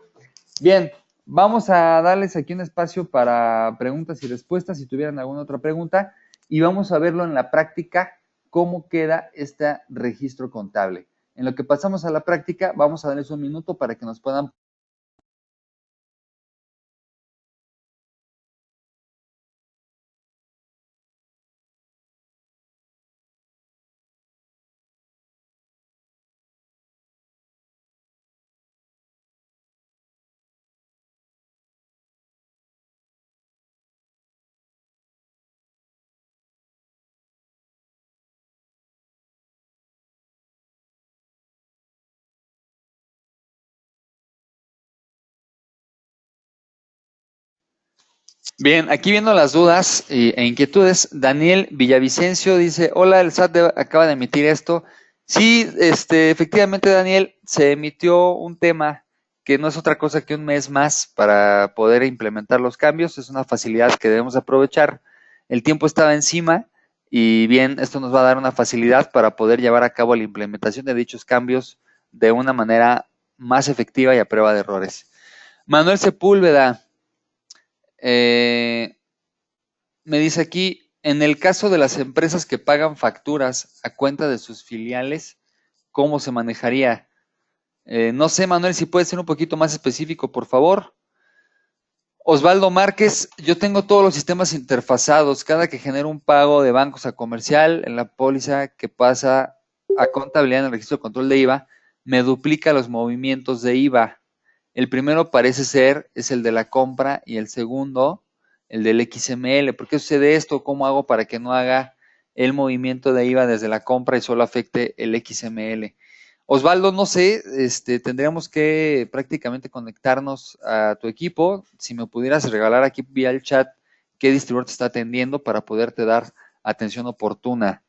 Bien, vamos a darles aquí un espacio para preguntas y respuestas si tuvieran alguna otra pregunta y vamos a verlo en la práctica cómo queda este registro contable. En lo que pasamos a la práctica, vamos a darles un minuto para que nos puedan Bien, aquí viendo las dudas e inquietudes, Daniel Villavicencio dice, hola, el SAT acaba de emitir esto. Sí, efectivamente, Daniel, se emitió un tema que no es otra cosa que un mes más para poder implementar los cambios. Es una facilidad que debemos aprovechar. El tiempo estaba encima y bien, esto nos va a dar una facilidad para poder llevar a cabo la implementación de dichos cambios de una manera más efectiva y a prueba de errores. Manuel Sepúlveda, eh, me dice aquí, en el caso de las empresas que pagan facturas a cuenta de sus filiales, ¿cómo se manejaría? No sé, Manuel, si puedes ser un poquito más específico, por favor. Osvaldo Márquez, yo tengo todos los sistemas interfazados. Cada que genero un pago de bancos a comercial, en la póliza que pasa a contabilidad en el registro de control de IVA, me duplica los movimientos de IVA. El primero parece ser es el de la compra y el segundo el del XML. ¿Por qué sucede esto? ¿Cómo hago para que no haga el movimiento de IVA desde la compra y solo afecte el XML? Osvaldo, no sé, tendríamos que prácticamente conectarnos a tu equipo. Si me pudieras regalar aquí vía el chat qué distribuidor te está atendiendo para poderte dar atención oportuna.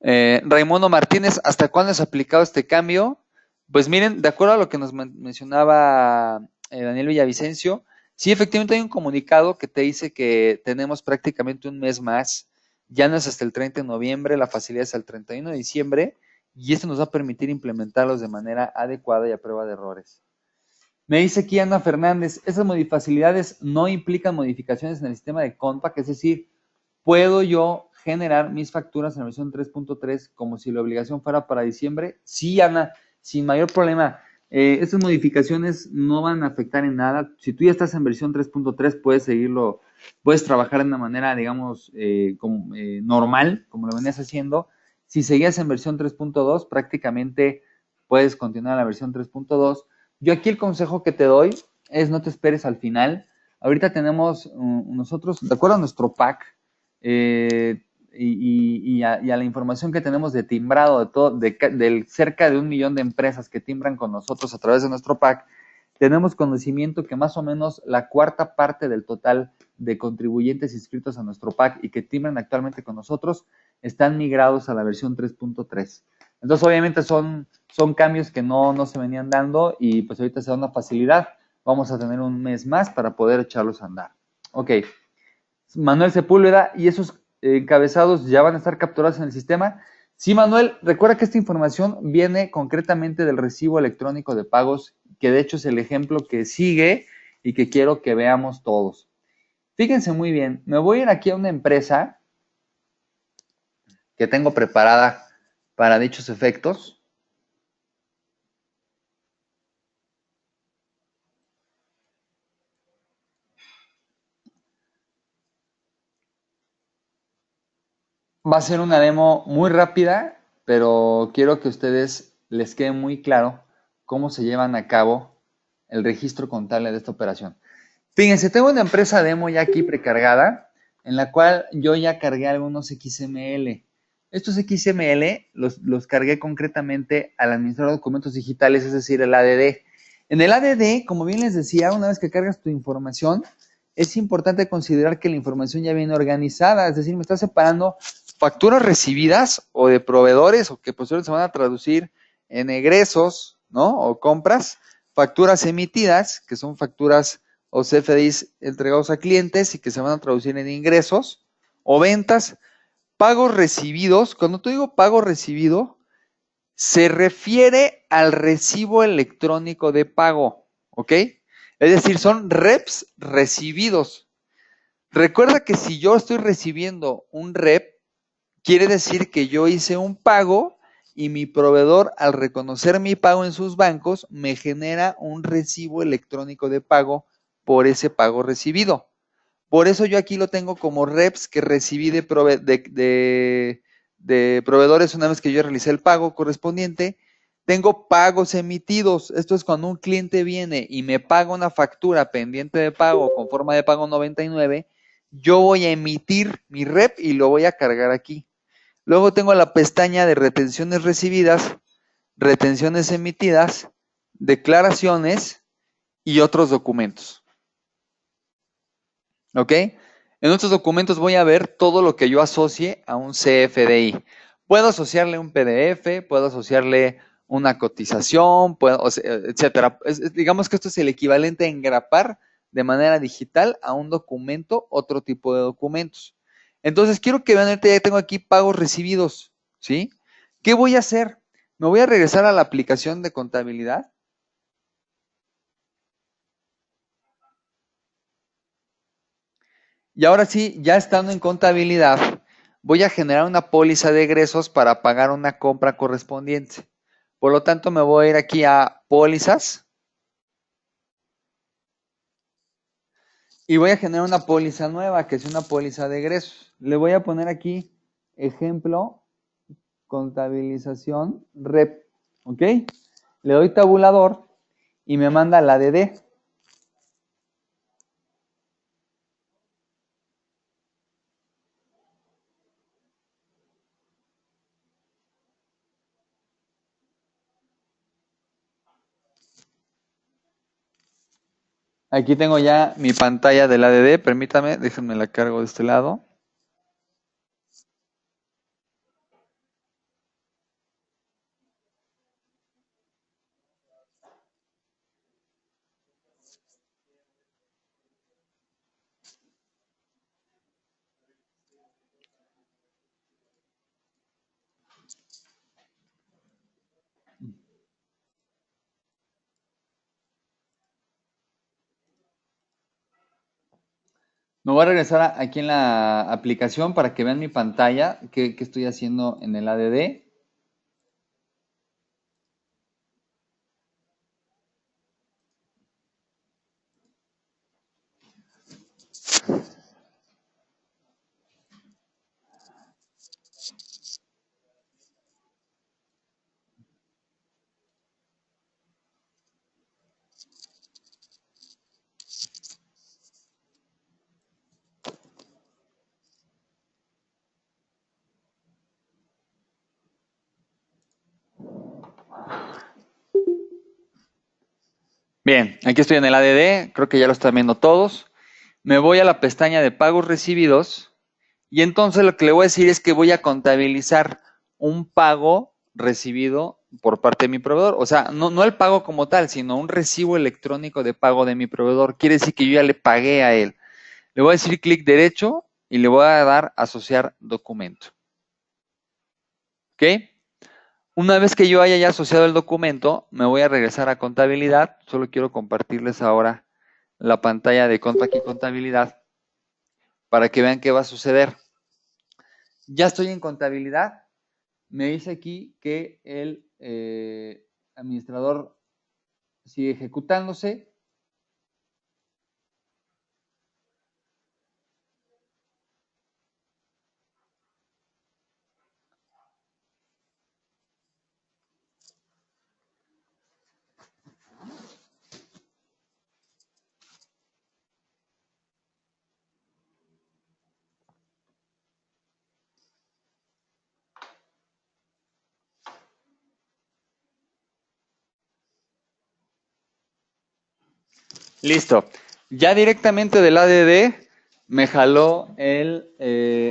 Raimundo Martínez, ¿hasta cuándo es aplicado este cambio? Pues miren, de acuerdo a lo que nos mencionaba Daniel Villavicencio, sí, efectivamente hay un comunicado que te dice que tenemos prácticamente un mes más, ya no es hasta el 30 de noviembre, la facilidad es al 31 de diciembre, y esto nos va a permitir implementarlos de manera adecuada y a prueba de errores. Me dice aquí Ana Fernández, esas facilidades no implican modificaciones en el sistema de Compact, es decir, ¿puedo yo generar mis facturas en la versión 3.3 como si la obligación fuera para diciembre? Sí, Ana, sin mayor problema. Estas modificaciones no van a afectar en nada. Si tú ya estás en versión 3.3, puedes seguirlo, puedes trabajar de una manera, digamos, normal, como lo venías haciendo. Si seguías en versión 3.2, prácticamente puedes continuar en la versión 3.2. Yo aquí el consejo que te doy es no te esperes al final. Ahorita tenemos nosotros, de acuerdo a nuestro pack, y a la información que tenemos de timbrado de todo, de cerca de 1 millón de empresas que timbran con nosotros a través de nuestro pack, tenemos conocimiento que más o menos la cuarta parte del total de contribuyentes inscritos a nuestro pack y que timbran actualmente con nosotros están migrados a la versión 3.3. Entonces, obviamente son cambios que no se venían dando y pues ahorita se da una facilidad. Vamos a tener un mes más para poder echarlos a andar. Ok. Manuel Sepúlveda, y esos encabezados ya van a estar capturados en el sistema. Sí, Manuel, recuerda que esta información viene concretamente del recibo electrónico de pagos, que de hecho es el ejemplo que sigue y que quiero que veamos todos. Fíjense muy bien, me voy a ir aquí a una empresa que tengo preparada para dichos efectos. Va a ser una demo muy rápida, pero quiero que a ustedes les quede muy claro cómo se llevan a cabo el registro contable de esta operación. Fíjense, tengo una empresa demo ya aquí precargada, en la cual yo ya cargué algunos XML. Estos XML los cargué concretamente al administrador de documentos digitales, es decir, el ADD. En el ADD, como bien les decía, una vez que cargas tu información, es importante considerar que la información ya viene organizada, es decir, me está separando facturas recibidas o de proveedores o que posteriormente se van a traducir en egresos, ¿no? O compras, facturas emitidas, que son facturas o CFDIs entregados a clientes y que se van a traducir en ingresos o ventas, pagos recibidos. Cuando te digo pago recibido, se refiere al recibo electrónico de pago, ¿ok? Es decir, son reps recibidos. Recuerda que si yo estoy recibiendo un rep, quiere decir que yo hice un pago y mi proveedor, al reconocer mi pago en sus bancos, me genera un recibo electrónico de pago por ese pago recibido. Por eso yo aquí lo tengo como reps que recibí de proveedores una vez que yo realicé el pago correspondiente. Tengo pagos emitidos. Esto es cuando un cliente viene y me paga una factura pendiente de pago con forma de pago 99, yo voy a emitir mi rep y lo voy a cargar aquí. Luego tengo la pestaña de retenciones recibidas, retenciones emitidas, declaraciones y otros documentos. ¿Ok? En otros documentos voy a ver todo lo que yo asocie a un CFDI. Puedo asociarle un PDF, puedo asociarle una cotización, etcétera. Digamos que esto es el equivalente a engrapar de manera digital a un documento otro tipo de documentos. Entonces, quiero que vean, ahorita ya tengo aquí pagos recibidos, ¿sí? ¿Qué voy a hacer? Me voy a regresar a la aplicación de contabilidad. Y ahora sí, ya estando en contabilidad, voy a generar una póliza de egresos para pagar una compra correspondiente. Por lo tanto, me voy a ir aquí a pólizas y voy a generar una póliza nueva, que es una póliza de egresos. Le voy a poner aquí ejemplo, contabilización rep, ¿ok? Le doy tabulador y me manda la DD. Aquí tengo ya mi pantalla del ADD, permítame, déjenme la cargo de este lado. Me voy a regresar aquí en la aplicación para que vean mi pantalla, qué estoy haciendo en el ADD. Bien, aquí estoy en el ADD, creo que ya lo están viendo todos. Me voy a la pestaña de pagos recibidos y entonces lo que le voy a decir es que voy a contabilizar un pago recibido por parte de mi proveedor. O sea, no el pago como tal, sino un recibo electrónico de pago de mi proveedor. Quiere decir que yo ya le pagué a él. Le voy a decir clic derecho y le voy a dar asociar documento. ¿Ok? Una vez que yo haya ya asociado el documento, me voy a regresar a contabilidad. Solo quiero compartirles ahora la pantalla de aquí contabilidad para que vean qué va a suceder. Ya estoy en contabilidad. Me dice aquí que el administrador sigue ejecutándose. Listo. Ya directamente del ADD me jaló el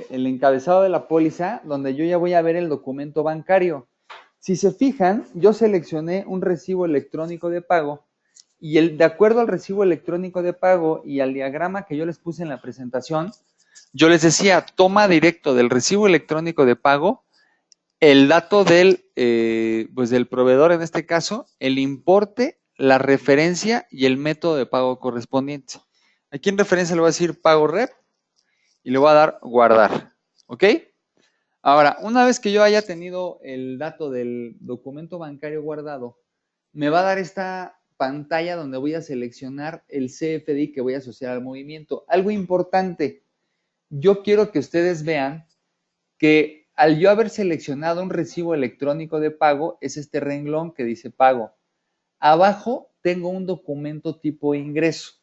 encabezado de la póliza donde yo ya voy a ver el documento bancario. Si se fijan, yo seleccioné un recibo electrónico de pago y de acuerdo al recibo electrónico de pago y al diagrama que yo les puse en la presentación, yo les decía, toma directo del recibo electrónico de pago el dato pues del proveedor en este caso, el importe, la referencia y el método de pago correspondiente. Aquí en referencia le voy a decir pago rep y le voy a dar guardar. ¿Ok? Ahora, una vez que yo haya tenido el dato del documento bancario guardado, me va a dar esta pantalla donde voy a seleccionar el CFDI que voy a asociar al movimiento. Algo importante, yo quiero que ustedes vean que al yo haber seleccionado un recibo electrónico de pago, es este renglón que dice pago. Abajo tengo un documento tipo ingreso.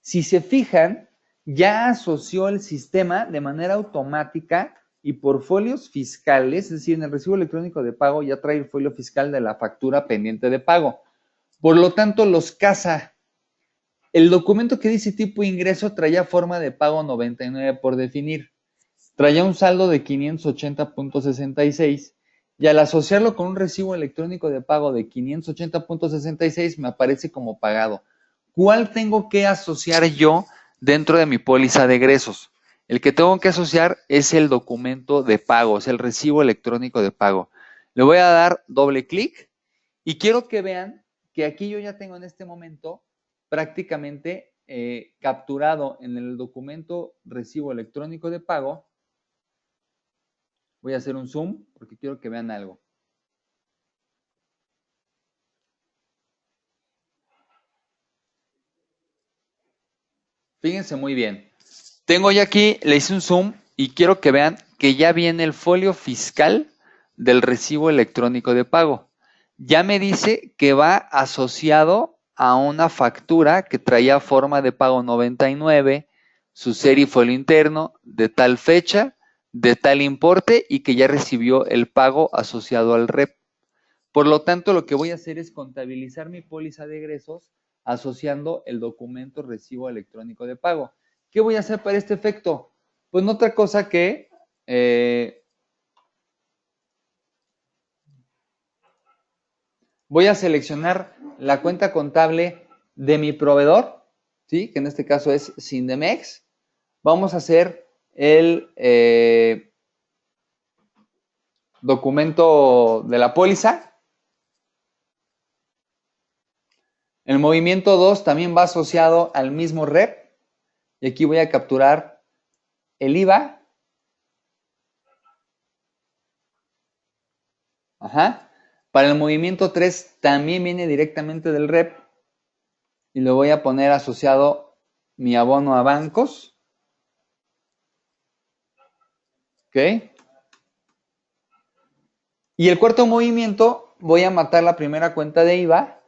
Si se fijan, ya asoció el sistema de manera automática y por folios fiscales, es decir, en el recibo electrónico de pago ya trae el folio fiscal de la factura pendiente de pago. Por lo tanto, los casa. el documento que dice tipo ingreso traía forma de pago 99 por definir. Traía un saldo de 580.66 y al asociarlo con un recibo electrónico de pago de 580.66 me aparece como pagado. ¿Cuál tengo que asociar yo dentro de mi póliza de egresos? El que tengo que asociar es el documento de pago, es el recibo electrónico de pago. Le voy a dar doble clic y quiero que vean que aquí yo ya tengo en este momento prácticamente capturado en el documento recibo electrónico de pago. Voy a hacer un zoom porque quiero que vean algo. Fíjense muy bien. Tengo ya aquí, le hice un zoom y quiero que vean que ya viene el folio fiscal del recibo electrónico de pago. Ya me dice que va asociado a una factura que traía forma de pago 99, su serie y folio interno, de tal fecha, de tal importe y que ya recibió el pago asociado al REP. Por lo tanto, lo que voy a hacer es contabilizar mi póliza de egresos asociando el documento recibo electrónico de pago. ¿Qué voy a hacer para este efecto? Pues no otra cosa que voy a seleccionar la cuenta contable de mi proveedor, ¿sí? Que en este caso es Sindemex. Vamos a hacer el documento de la póliza. El movimiento 2 también va asociado al mismo REP. Y aquí voy a capturar el IVA. Ajá. Para el movimiento 3 también viene directamente del REP. Y le voy a poner asociado mi abono a bancos. ¿Ok? Y el cuarto movimiento voy a matar la primera cuenta de IVA.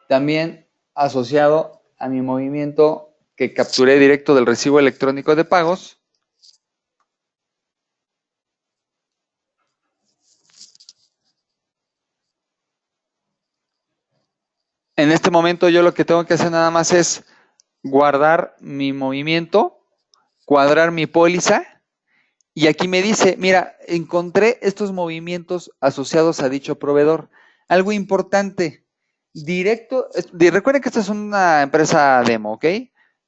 También asociado a mi movimiento que capturé directo del recibo electrónico de pagos. En este momento yo lo que tengo que hacer nada más es guardar mi movimiento, cuadrar mi póliza y aquí me dice, mira, encontré estos movimientos asociados a dicho proveedor. Algo importante, recuerden que esta es una empresa demo, ¿ok?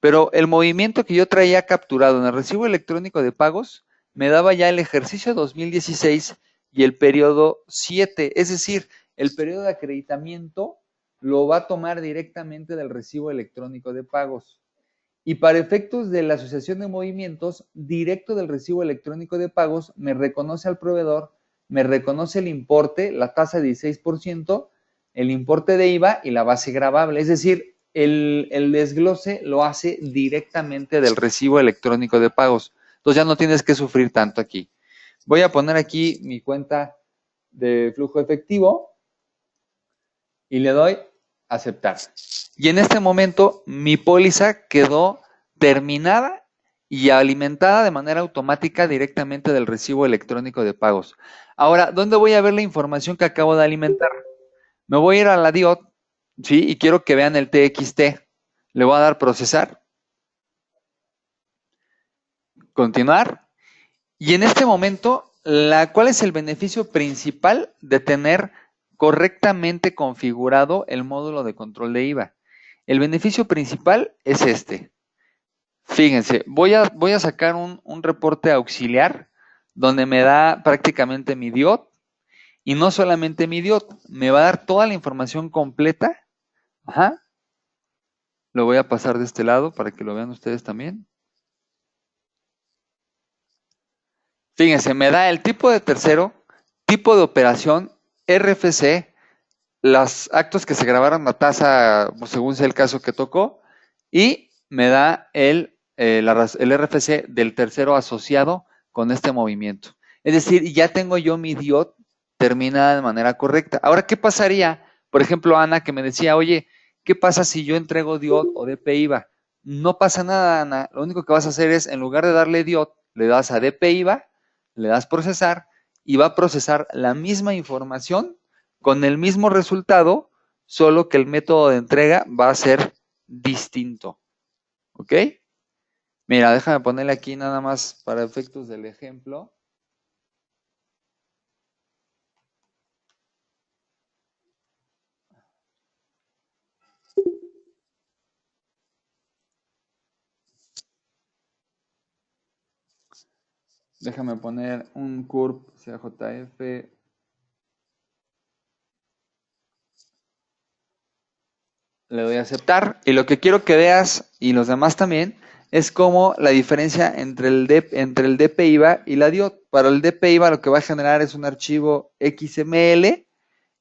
Pero el movimiento que yo traía capturado en el recibo electrónico de pagos me daba ya el ejercicio 2016 y el periodo 7, es decir, el periodo de acreditamiento lo va a tomar directamente del recibo electrónico de pagos. Y para efectos de la asociación de movimientos, directo del recibo electrónico de pagos, me reconoce al proveedor, me reconoce el importe, la tasa de 16%, el importe de IVA y la base gravable. Es decir, el desglose lo hace directamente del recibo electrónico de pagos. Entonces ya no tienes que sufrir tanto aquí. Voy a poner aquí mi cuenta de flujo efectivo y le doy aceptar. Y en este momento mi póliza quedó terminada y alimentada de manera automática directamente del recibo electrónico de pagos. Ahora, ¿dónde voy a ver la información que acabo de alimentar? Me voy a ir a la DIOT, ¿sí? Y quiero que vean el TXT. Le voy a dar procesar, continuar. Y en este momento, ¿cuál es el beneficio principal de tener correctamente configurado el módulo de control de IVA? El beneficio principal es este. Fíjense, voy a sacar un reporte auxiliar donde me da prácticamente mi DIOT y no solamente mi DIOT, me va a dar toda la información completa. Ajá. Lo voy a pasar de este lado para que lo vean ustedes también. Fíjense, me da el tipo de tercero, tipo de operación, RFC, los actos que se grabaron a tasa, según sea el caso que tocó, y me da el RFC del tercero asociado con este movimiento. Es decir, ya tengo yo mi DIOT terminada de manera correcta. Ahora, ¿qué pasaría? Por ejemplo, Ana que me decía, oye, ¿qué pasa si yo entrego DIOT o DP IVA? No pasa nada, Ana. Lo único que vas a hacer es, en lugar de darle DIOT, le das a DP IVA, le das procesar y va a procesar la misma información con el mismo resultado, solo que el método de entrega va a ser distinto. ¿Ok? Mira, déjame ponerle aquí nada más para efectos del ejemplo. Déjame poner un curve CJF. Le doy a aceptar. Y lo que quiero que veas, y los demás también, es como la diferencia entre el DPIVA y la DIOT. Para el DPIVA lo que va a generar es un archivo XML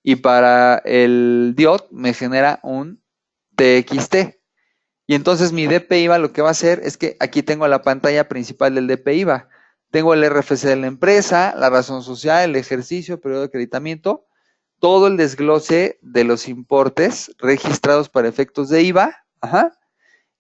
y para el DIOT me genera un TXT. Y entonces mi DPIVA lo que va a hacer es que aquí tengo la pantalla principal del DPIVA. Tengo el RFC de la empresa, la razón social, el ejercicio, periodo de acreditamiento, todo el desglose de los importes registrados para efectos de IVA. Ajá.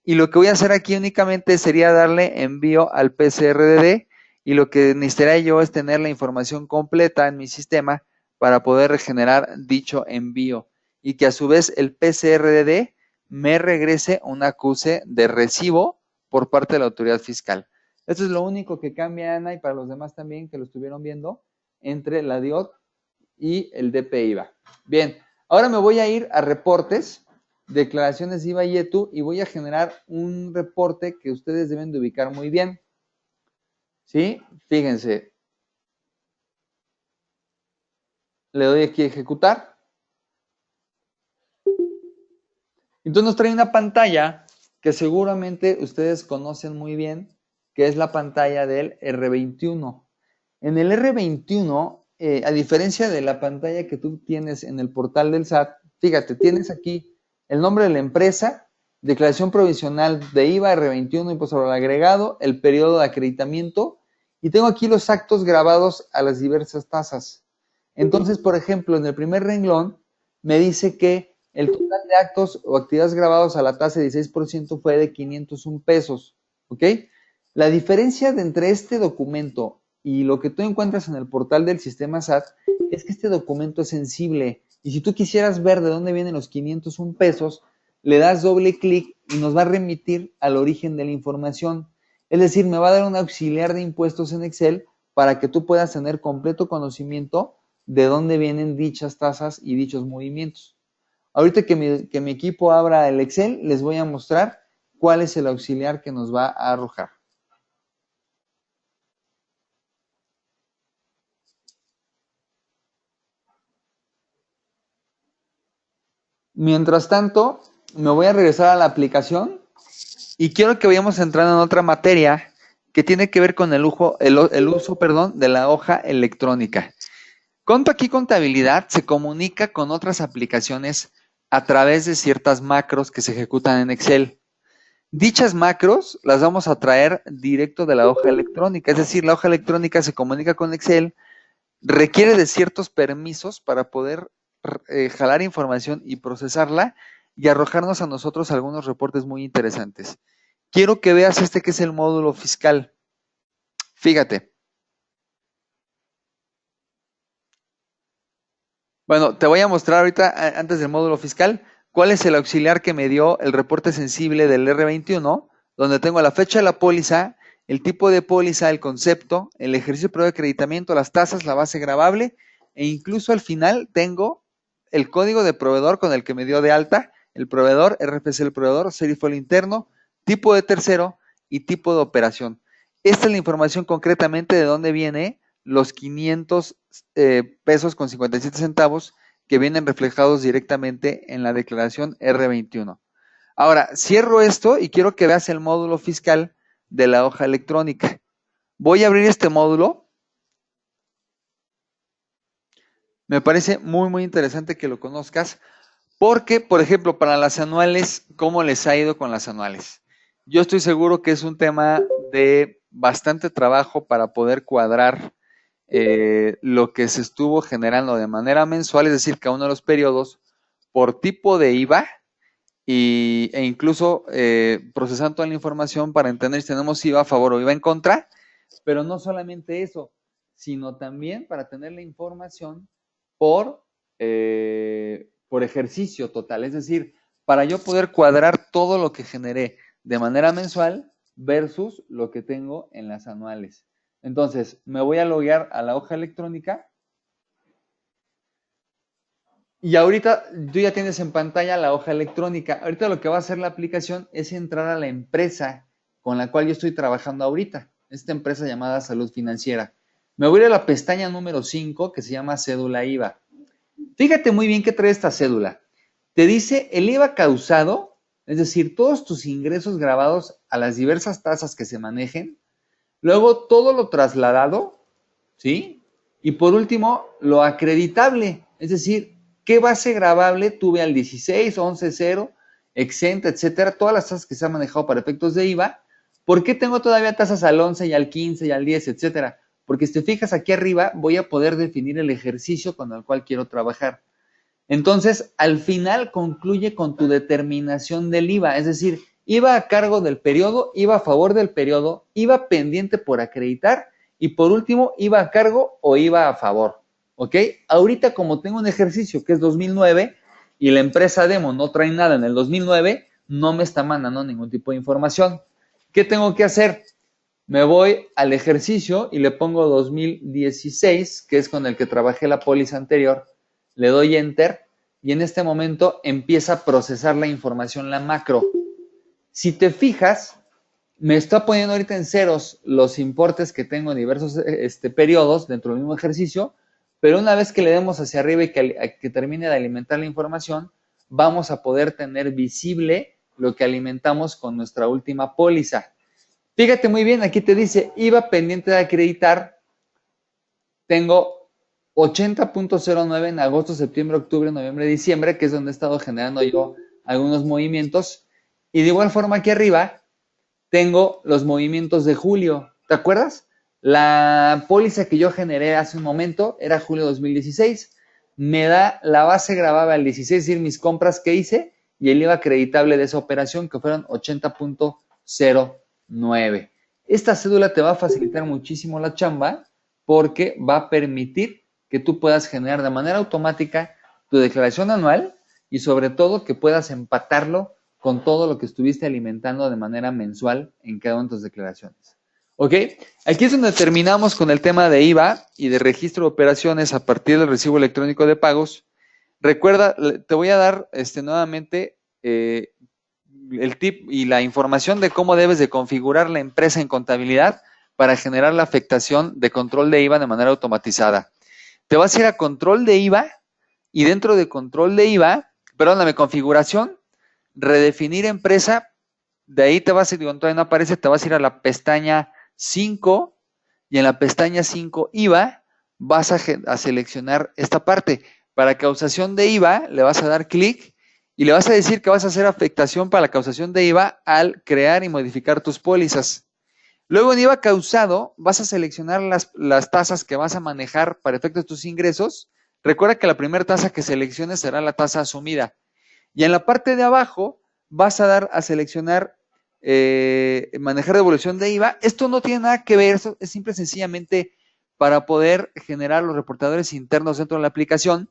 Y lo que voy a hacer aquí únicamente sería darle envío al PCRDD y lo que necesitaría yo es tener la información completa en mi sistema para poder regenerar dicho envío y que a su vez el PCRDD me regrese un acuse de recibo por parte de la autoridad fiscal. Esto es lo único que cambia, Ana, y para los demás también que lo estuvieron viendo, entre la DIOT y el DPIVA. Bien, ahora me voy a ir a reportes, declaraciones IVA y ETU, y voy a generar un reporte que ustedes deben de ubicar muy bien. ¿Sí? Fíjense. Le doy aquí a ejecutar. Entonces nos trae una pantalla que seguramente ustedes conocen muy bien, que es la pantalla del R21. En el R21, a diferencia de la pantalla que tú tienes en el portal del SAT, fíjate, tienes aquí el nombre de la empresa, declaración provisional de IVA, R21, impuesto sobre el agregado, el periodo de acreditamiento, y tengo aquí los actos grabados a las diversas tasas. Entonces, por ejemplo, en el primer renglón me dice que el total de actos o actividades grabados a la tasa de 16% fue de 501 pesos, ¿ok? La diferencia de entre este documento y lo que tú encuentras en el portal del sistema SAT es que este documento es sensible y si tú quisieras ver de dónde vienen los 501 pesos, le das doble clic y nos va a remitir al origen de la información. Es decir, me va a dar un auxiliar de impuestos en Excel para que tú puedas tener completo conocimiento de dónde vienen dichas tasas y dichos movimientos. Ahorita que mi equipo abra el Excel, les voy a mostrar cuál es el auxiliar que nos va a arrojar. Mientras tanto, me voy a regresar a la aplicación y quiero que vayamos entrando en otra materia que tiene que ver con el uso de la hoja electrónica. Conto aquí contabilidad se comunica con otras aplicaciones a través de ciertas macros que se ejecutan en Excel. Dichas macros las vamos a traer directo de la hoja electrónica, es decir, la hoja electrónica se comunica con Excel, requiere de ciertos permisos para poder jalar información y procesarla y arrojarnos a nosotros algunos reportes muy interesantes. Quiero que veas este que es el módulo fiscal. Fíjate. Bueno, te voy a mostrar ahorita, antes del módulo fiscal, cuál es el auxiliar que me dio el reporte sensible del R21, donde tengo la fecha de la póliza, el tipo de póliza, el concepto, el ejercicio de prueba de acreditamiento, las tasas, la base gravable, e incluso al final tengo el código de proveedor con el que me dio de alta, el proveedor, RFC del proveedor, serie folio interno, tipo de tercero y tipo de operación. Esta es la información concretamente de dónde viene los 500 pesos con 57 centavos que vienen reflejados directamente en la declaración R21. Ahora, cierro esto y quiero que veas el módulo fiscal de la hoja electrónica. Voy a abrir este módulo. Me parece muy interesante que lo conozcas porque, por ejemplo, para las anuales, ¿cómo les ha ido con las anuales? Yo estoy seguro que es un tema de bastante trabajo para poder cuadrar lo que se estuvo generando de manera mensual, es decir, cada uno de los periodos, por tipo de IVA e incluso procesando toda la información para entender si tenemos IVA a favor o IVA en contra, pero no solamente eso, sino también para tener la información por ejercicio total, es decir, para yo poder cuadrar todo lo que generé de manera mensual versus lo que tengo en las anuales. Entonces, me voy a loguear a la hoja electrónica y ahorita tú ya tienes en pantalla la hoja electrónica. Ahorita lo que va a hacer la aplicación es entrar a la empresa con la cual yo estoy trabajando ahorita. Esta empresa llamada Salud Financiera. Me voy a ir a la pestaña número 5 que se llama Cédula IVA. Fíjate muy bien qué trae esta cédula. Te dice el IVA causado, es decir, todos tus ingresos grabados a las diversas tasas que se manejen. Luego todo lo trasladado, ¿sí? Y por último, lo acreditable, es decir, qué base grabable tuve al 16, 11, 0, exenta, etcétera, todas las tasas que se han manejado para efectos de IVA. ¿Por qué tengo todavía tasas al 11 y al 15 y al 10, etcétera? Porque si te fijas aquí arriba, voy a poder definir el ejercicio con el cual quiero trabajar. Entonces, al final concluye con tu determinación del IVA, es decir, IVA a cargo del periodo, IVA a favor del periodo, IVA pendiente por acreditar y por último, IVA a cargo o IVA a favor. ¿Ok? Ahorita como tengo un ejercicio que es 2009 y la empresa Demo no trae nada en el 2009, no me está mandando ningún tipo de información. ¿Qué tengo que hacer? Me voy al ejercicio y le pongo 2016, que es con el que trabajé la póliza anterior, le doy enter y en este momento empieza a procesar la información, la macro. Si te fijas, me está poniendo ahorita en ceros los importes que tengo en diversos periodos dentro del mismo ejercicio, pero una vez que le demos hacia arriba y que termine de alimentar la información, vamos a poder tener visible lo que alimentamos con nuestra última póliza. Fíjate muy bien, aquí te dice IVA pendiente de acreditar. Tengo 80.09 en agosto, septiembre, octubre, noviembre, diciembre, que es donde he estado generando yo algunos movimientos. Y de igual forma aquí arriba tengo los movimientos de julio. ¿Te acuerdas? La póliza que yo generé hace un momento era julio 2016. Me da la base grabada al 16, es decir, mis compras que hice y el IVA acreditable de esa operación que fueron 80.09. Esta cédula te va a facilitar muchísimo la chamba porque va a permitir que tú puedas generar de manera automática tu declaración anual y sobre todo que puedas empatarlo con todo lo que estuviste alimentando de manera mensual en cada una de tus declaraciones. ¿Ok? Aquí es donde terminamos con el tema de IVA y de registro de operaciones a partir del recibo electrónico de pagos. Recuerda, te voy a dar nuevamente el tip y la información de cómo debes de configurar la empresa en contabilidad para generar la afectación de control de IVA de manera automatizada. Te vas a ir a control de IVA y dentro de control de IVA, perdóname, configuración, redefinir empresa, de ahí te vas a ir, cuando todavía no aparece, te vas a ir a la pestaña 5 y en la pestaña 5 IVA vas a seleccionar esta parte. Para causación de IVA le vas a dar clic y le vas a decir que vas a hacer afectación para la causación de IVA al crear y modificar tus pólizas. Luego en IVA causado vas a seleccionar las tasas que vas a manejar para efectos de tus ingresos. Recuerda que la primera tasa que selecciones será la tasa asumida. Y en la parte de abajo vas a dar a seleccionar manejar devolución de IVA. Esto no tiene nada que ver, esto es simple y sencillamente para poder generar los reportadores internos dentro de la aplicación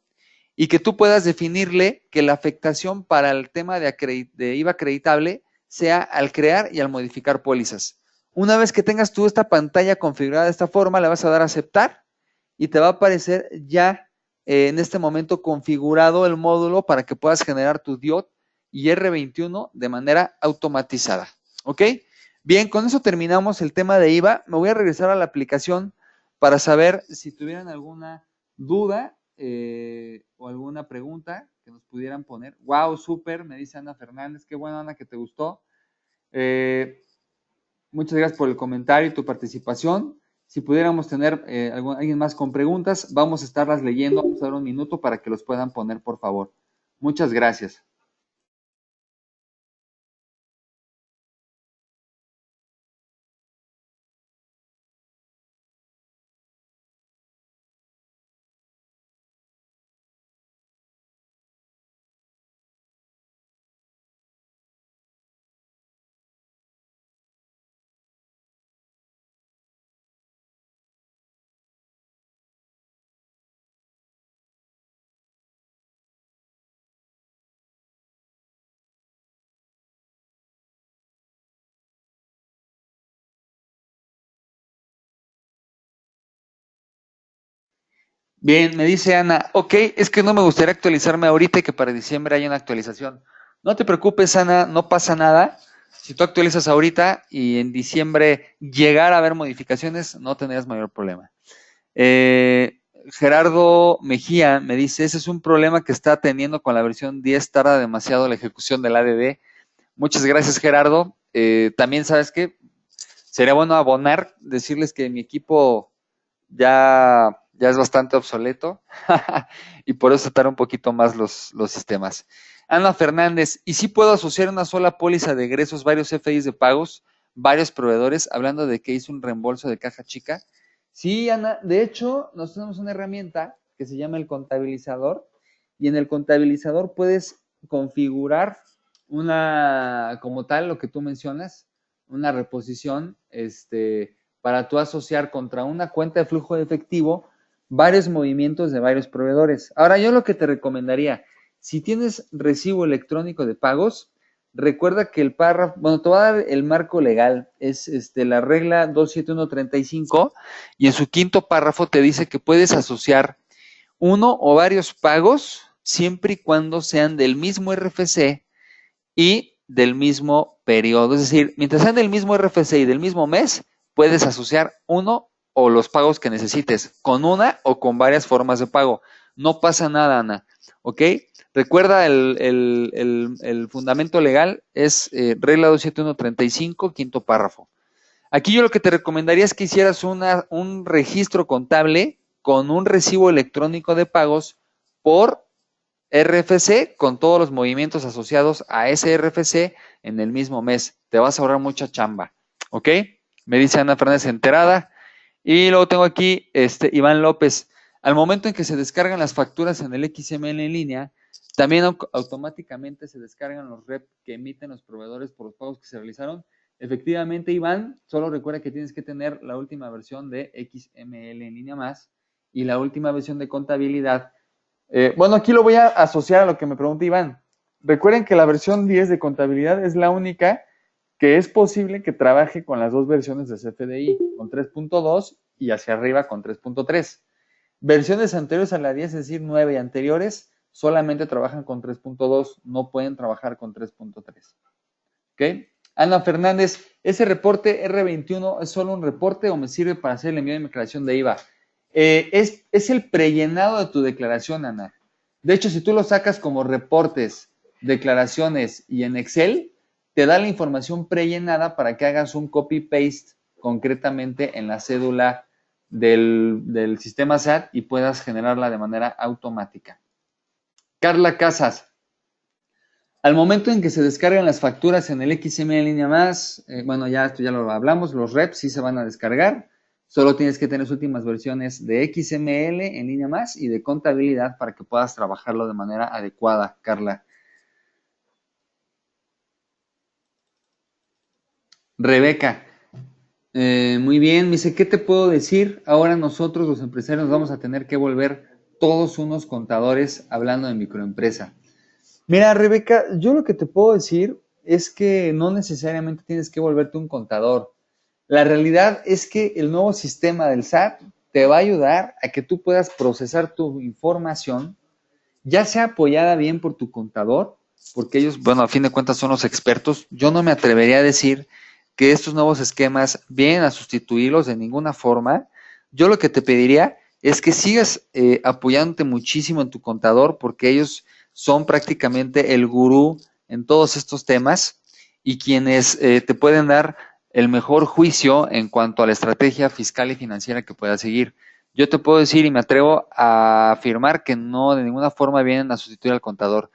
y que tú puedas definirle que la afectación para el tema de IVA acreditable sea al crear y al modificar pólizas. Una vez que tengas tú esta pantalla configurada de esta forma, le vas a dar a aceptar y te va a aparecer ya en este momento configurado el módulo para que puedas generar tu DIOT y R21 de manera automatizada. ¿Ok? Bien, con eso terminamos el tema de IVA. Me voy a regresar a la aplicación para saber si tuvieran alguna duda o alguna pregunta que nos pudieran poner. Wow, súper, me dice Ana Fernández. Qué bueno, Ana, que te gustó. Muchas gracias por el comentario y tu participación. Si pudiéramos tener alguien más con preguntas, vamos a estarlas leyendo. Vamos a dar un minuto para que los puedan poner, por favor. Muchas gracias. Bien, me dice Ana, ok, es que no me gustaría actualizarme ahorita y que para diciembre haya una actualización. No te preocupes, Ana, no pasa nada. Si tú actualizas ahorita y en diciembre llegara a haber modificaciones, no tendrías mayor problema. Gerardo Mejía me dice, ese es un problema que está teniendo con la versión 10, tarda demasiado la ejecución del ADD. Muchas gracias, Gerardo. También, ¿sabes qué? Sería bueno abonar, decirles que mi equipo ya es bastante obsoleto y por eso tarda un poquito más los sistemas. Ana Fernández, ¿y si puedo asociar una sola póliza de egresos, varios FIs de pagos, varios proveedores, hablando de que hice un reembolso de caja chica? Sí, Ana, de hecho, nosotros tenemos una herramienta que se llama el contabilizador y en el contabilizador puedes configurar una, como tal, lo que tú mencionas, una reposición, para tú asociar contra una cuenta de flujo de efectivo varios movimientos de varios proveedores. Ahora, yo lo que te recomendaría, si tienes recibo electrónico de pagos, recuerda que el párrafo, bueno, te voy a dar el marco legal, es la regla 27135 y en su quinto párrafo te dice que puedes asociar uno o varios pagos siempre y cuando sean del mismo RFC y del mismo periodo. Es decir, mientras sean del mismo RFC y del mismo mes, puedes asociar uno o los pagos que necesites con una o con varias formas de pago. No pasa nada, Ana. ¿Ok? Recuerda, el fundamento legal es regla 27135, quinto párrafo. Aquí yo lo que te recomendaría es que hicieras un registro contable con un recibo electrónico de pagos por RFC con todos los movimientos asociados a ese RFC en el mismo mes. Te vas a ahorrar mucha chamba. ¿Ok? Me dice Ana Fernández enterada. Y luego tengo aquí Iván López. Al momento en que se descargan las facturas en el XML en línea, también automáticamente se descargan los REP que emiten los proveedores por los pagos que se realizaron. Efectivamente, Iván, solo recuerda que tienes que tener la última versión de XML en línea más y la última versión de contabilidad. Bueno, aquí lo voy a asociar a lo que me pregunta Iván. Recuerden que la versión 10 de contabilidad es la única que es posible que trabaje con las dos versiones de CFDI, con 3.2 y hacia arriba con 3.3. Versiones anteriores a la 10, es decir, 9 y anteriores, solamente trabajan con 3.2, no pueden trabajar con 3.3. ¿Ok? Ana Fernández, ¿ese reporte R21 es solo un reporte o me sirve para hacer el envío de mi declaración de IVA? Es el prellenado de tu declaración, Ana. De hecho, si tú lo sacas como reportes, declaraciones y en Excel, te da la información prellenada para que hagas un copy-paste concretamente en la cédula del sistema SAT y puedas generarla de manera automática. Carla Casas, al momento en que se descargan las facturas en el XML en línea más, bueno, ya esto ya lo hablamos, los reps sí se van a descargar. Solo tienes que tener las últimas versiones de XML en línea más y de contabilidad para que puedas trabajarlo de manera adecuada, Carla. Rebeca, muy bien, me dice, ¿qué te puedo decir? Ahora nosotros los empresarios nos vamos a tener que volver todos unos contadores hablando de microempresa. Mira, Rebeca, yo lo que te puedo decir es que no necesariamente tienes que volverte un contador. La realidad es que el nuevo sistema del SAT te va a ayudar a que tú puedas procesar tu información, ya sea apoyada bien por tu contador, porque ellos, bueno, a fin de cuentas son los expertos. Yo no me atrevería a decir que estos nuevos esquemas vienen a sustituirlos de ninguna forma. Yo lo que te pediría es que sigas apoyándote muchísimo en tu contador, porque ellos son prácticamente el gurú en todos estos temas y quienes te pueden dar el mejor juicio en cuanto a la estrategia fiscal y financiera que puedas seguir. Yo te puedo decir y me atrevo a afirmar que no de ninguna forma vienen a sustituir al contador.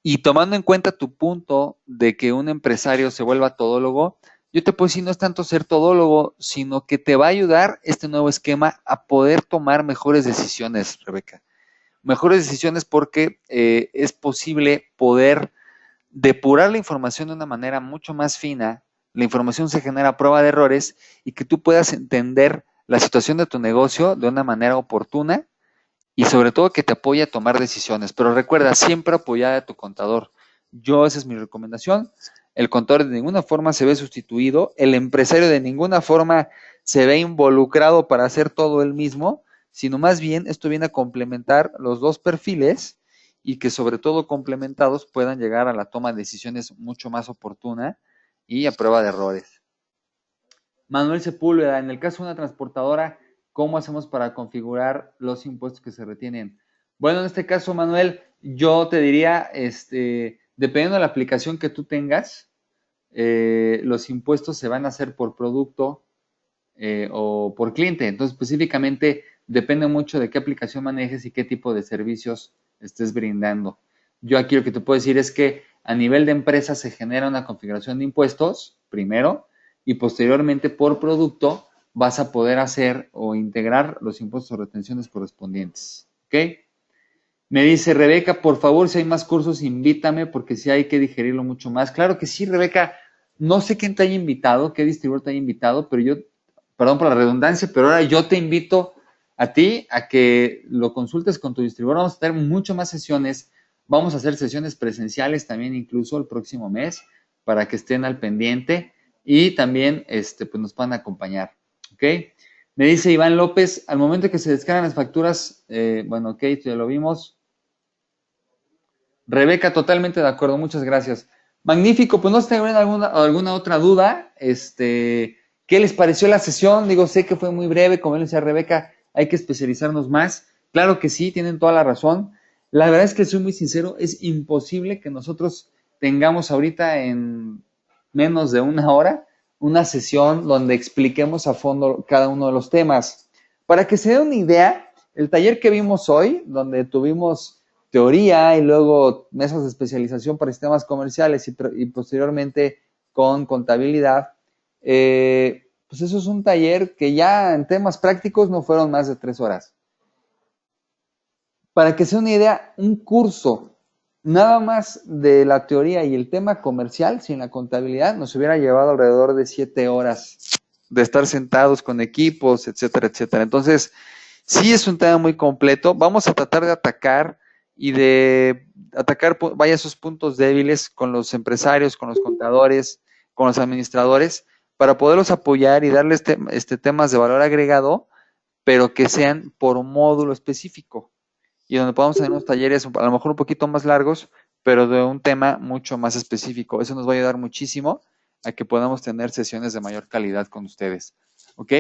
Y tomando en cuenta tu punto de que un empresario se vuelva todólogo, yo te puedo decir no es tanto ser todólogo, sino que te va a ayudar este nuevo esquema a poder tomar mejores decisiones, Rebeca. Mejores decisiones porque es posible poder depurar la información de una manera mucho más fina, la información se genera a prueba de errores y que tú puedas entender la situación de tu negocio de una manera oportuna y sobre todo que te apoye a tomar decisiones. Pero recuerda, siempre apoyar a tu contador. Esa es mi recomendación. El contador de ninguna forma se ve sustituido, el empresario de ninguna forma se ve involucrado para hacer todo él mismo, sino más bien esto viene a complementar los dos perfiles y que sobre todo complementados puedan llegar a la toma de decisiones mucho más oportuna y a prueba de errores. Manuel Sepúlveda, en el caso de una transportadora, ¿cómo hacemos para configurar los impuestos que se retienen? Bueno, en este caso, Manuel, yo te diría, dependiendo de la aplicación que tú tengas, los impuestos se van a hacer por producto o por cliente. Entonces, específicamente, depende mucho de qué aplicación manejes y qué tipo de servicios estés brindando. Yo aquí lo que te puedo decir es que a nivel de empresa se genera una configuración de impuestos, primero, y posteriormente por producto vas a poder hacer o integrar los impuestos o retenciones correspondientes. ¿Ok? Me dice Rebeca, por favor, si hay más cursos, invítame porque sí hay que digerirlo mucho más. Claro que sí, Rebeca. No sé quién te haya invitado, qué distribuidor te haya invitado, pero yo, perdón por la redundancia, pero ahora yo te invito a ti a que lo consultes con tu distribuidor. Vamos a tener mucho más sesiones. Vamos a hacer sesiones presenciales también incluso el próximo mes para que estén al pendiente y también pues nos puedan acompañar. ¿Ok? Me dice Iván López, al momento que se descargan las facturas, bueno, ok, ya lo vimos. Rebeca, totalmente de acuerdo, muchas gracias. Magnífico, pues no sé si tienen alguna otra duda. ¿Qué les pareció la sesión? Digo, sé que fue muy breve, como le decía Rebeca, hay que especializarnos más. Claro que sí, tienen toda la razón. La verdad es que soy muy sincero, es imposible que nosotros tengamos ahorita en menos de una hora una sesión donde expliquemos a fondo cada uno de los temas. Para que se den una idea, el taller que vimos hoy, donde tuvimos teoría y luego mesas de especialización para sistemas comerciales y posteriormente con contabilidad, pues eso es un taller que ya en temas prácticos no fueron más de 3 horas. Para que sea una idea, un curso nada más de la teoría y el tema comercial sin la contabilidad nos hubiera llevado alrededor de 7 horas de estar sentados con equipos, etcétera, etcétera. Entonces, sí es un tema muy completo. Vamos a tratar de atacar y de atacar, vaya, esos puntos débiles con los empresarios, con los contadores, con los administradores, para poderlos apoyar y darles temas de valor agregado, pero que sean por módulo específico y donde podamos tener unos talleres a lo mejor un poquito más largos, pero de un tema mucho más específico. Eso nos va a ayudar muchísimo a que podamos tener sesiones de mayor calidad con ustedes. ¿Ok?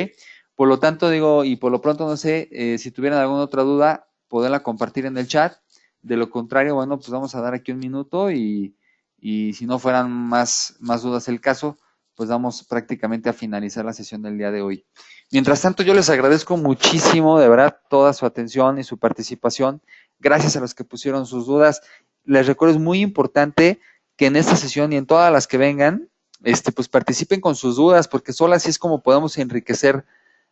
Por lo tanto, digo, y por lo pronto no sé, si tuvieran alguna otra duda, poderla compartir en el chat. De lo contrario, bueno, pues vamos a dar aquí un minuto y si no fueran más dudas el caso, pues vamos prácticamente a finalizar la sesión del día de hoy. Mientras tanto, yo les agradezco muchísimo, de verdad, toda su atención y su participación. Gracias a los que pusieron sus dudas. Les recuerdo, es muy importante que en esta sesión y en todas las que vengan, pues participen con sus dudas, porque solo así es como podemos enriquecer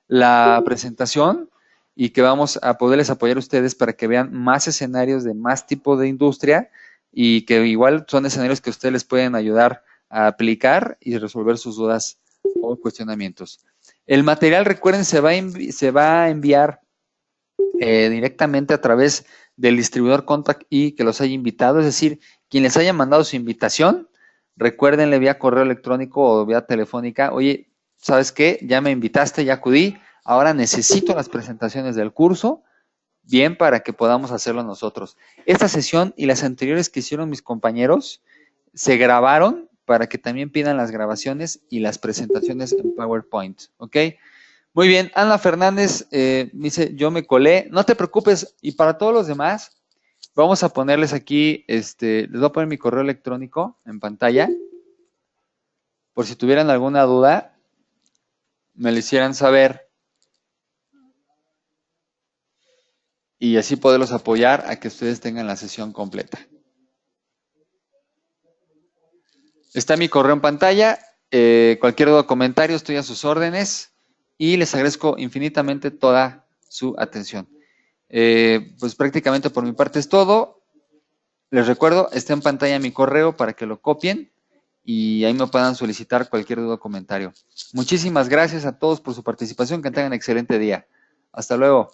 la presentación y que vamos a poderles apoyar a ustedes para que vean más escenarios de más tipo de industria y que igual son escenarios que ustedes les pueden ayudar a aplicar y resolver sus dudas o cuestionamientos. El material, recuerden, se va a enviar directamente a través del distribuidor Contact y que los haya invitado, es decir, quien les haya mandado su invitación, recuérdenle vía correo electrónico o vía telefónica, oye, ¿sabes qué? Ya me invitaste, ya acudí, ahora necesito las presentaciones del curso, bien para que podamos hacerlo nosotros. Esta sesión y las anteriores que hicieron mis compañeros se grabaron para que también pidan las grabaciones y las presentaciones en PowerPoint, ¿ok? Muy bien, Ana Fernández dice, yo me colé, no te preocupes, y para todos los demás, vamos a ponerles aquí, les voy a poner mi correo electrónico en pantalla, por si tuvieran alguna duda, me lo hicieran saber, y así poderlos apoyar a que ustedes tengan la sesión completa. Está mi correo en pantalla, cualquier duda o comentario, estoy a sus órdenes, y les agradezco infinitamente toda su atención. Pues prácticamente por mi parte es todo. Les recuerdo, está en pantalla mi correo para que lo copien y ahí me puedan solicitar cualquier duda o comentario. Muchísimas gracias a todos por su participación, que tengan excelente día. Hasta luego.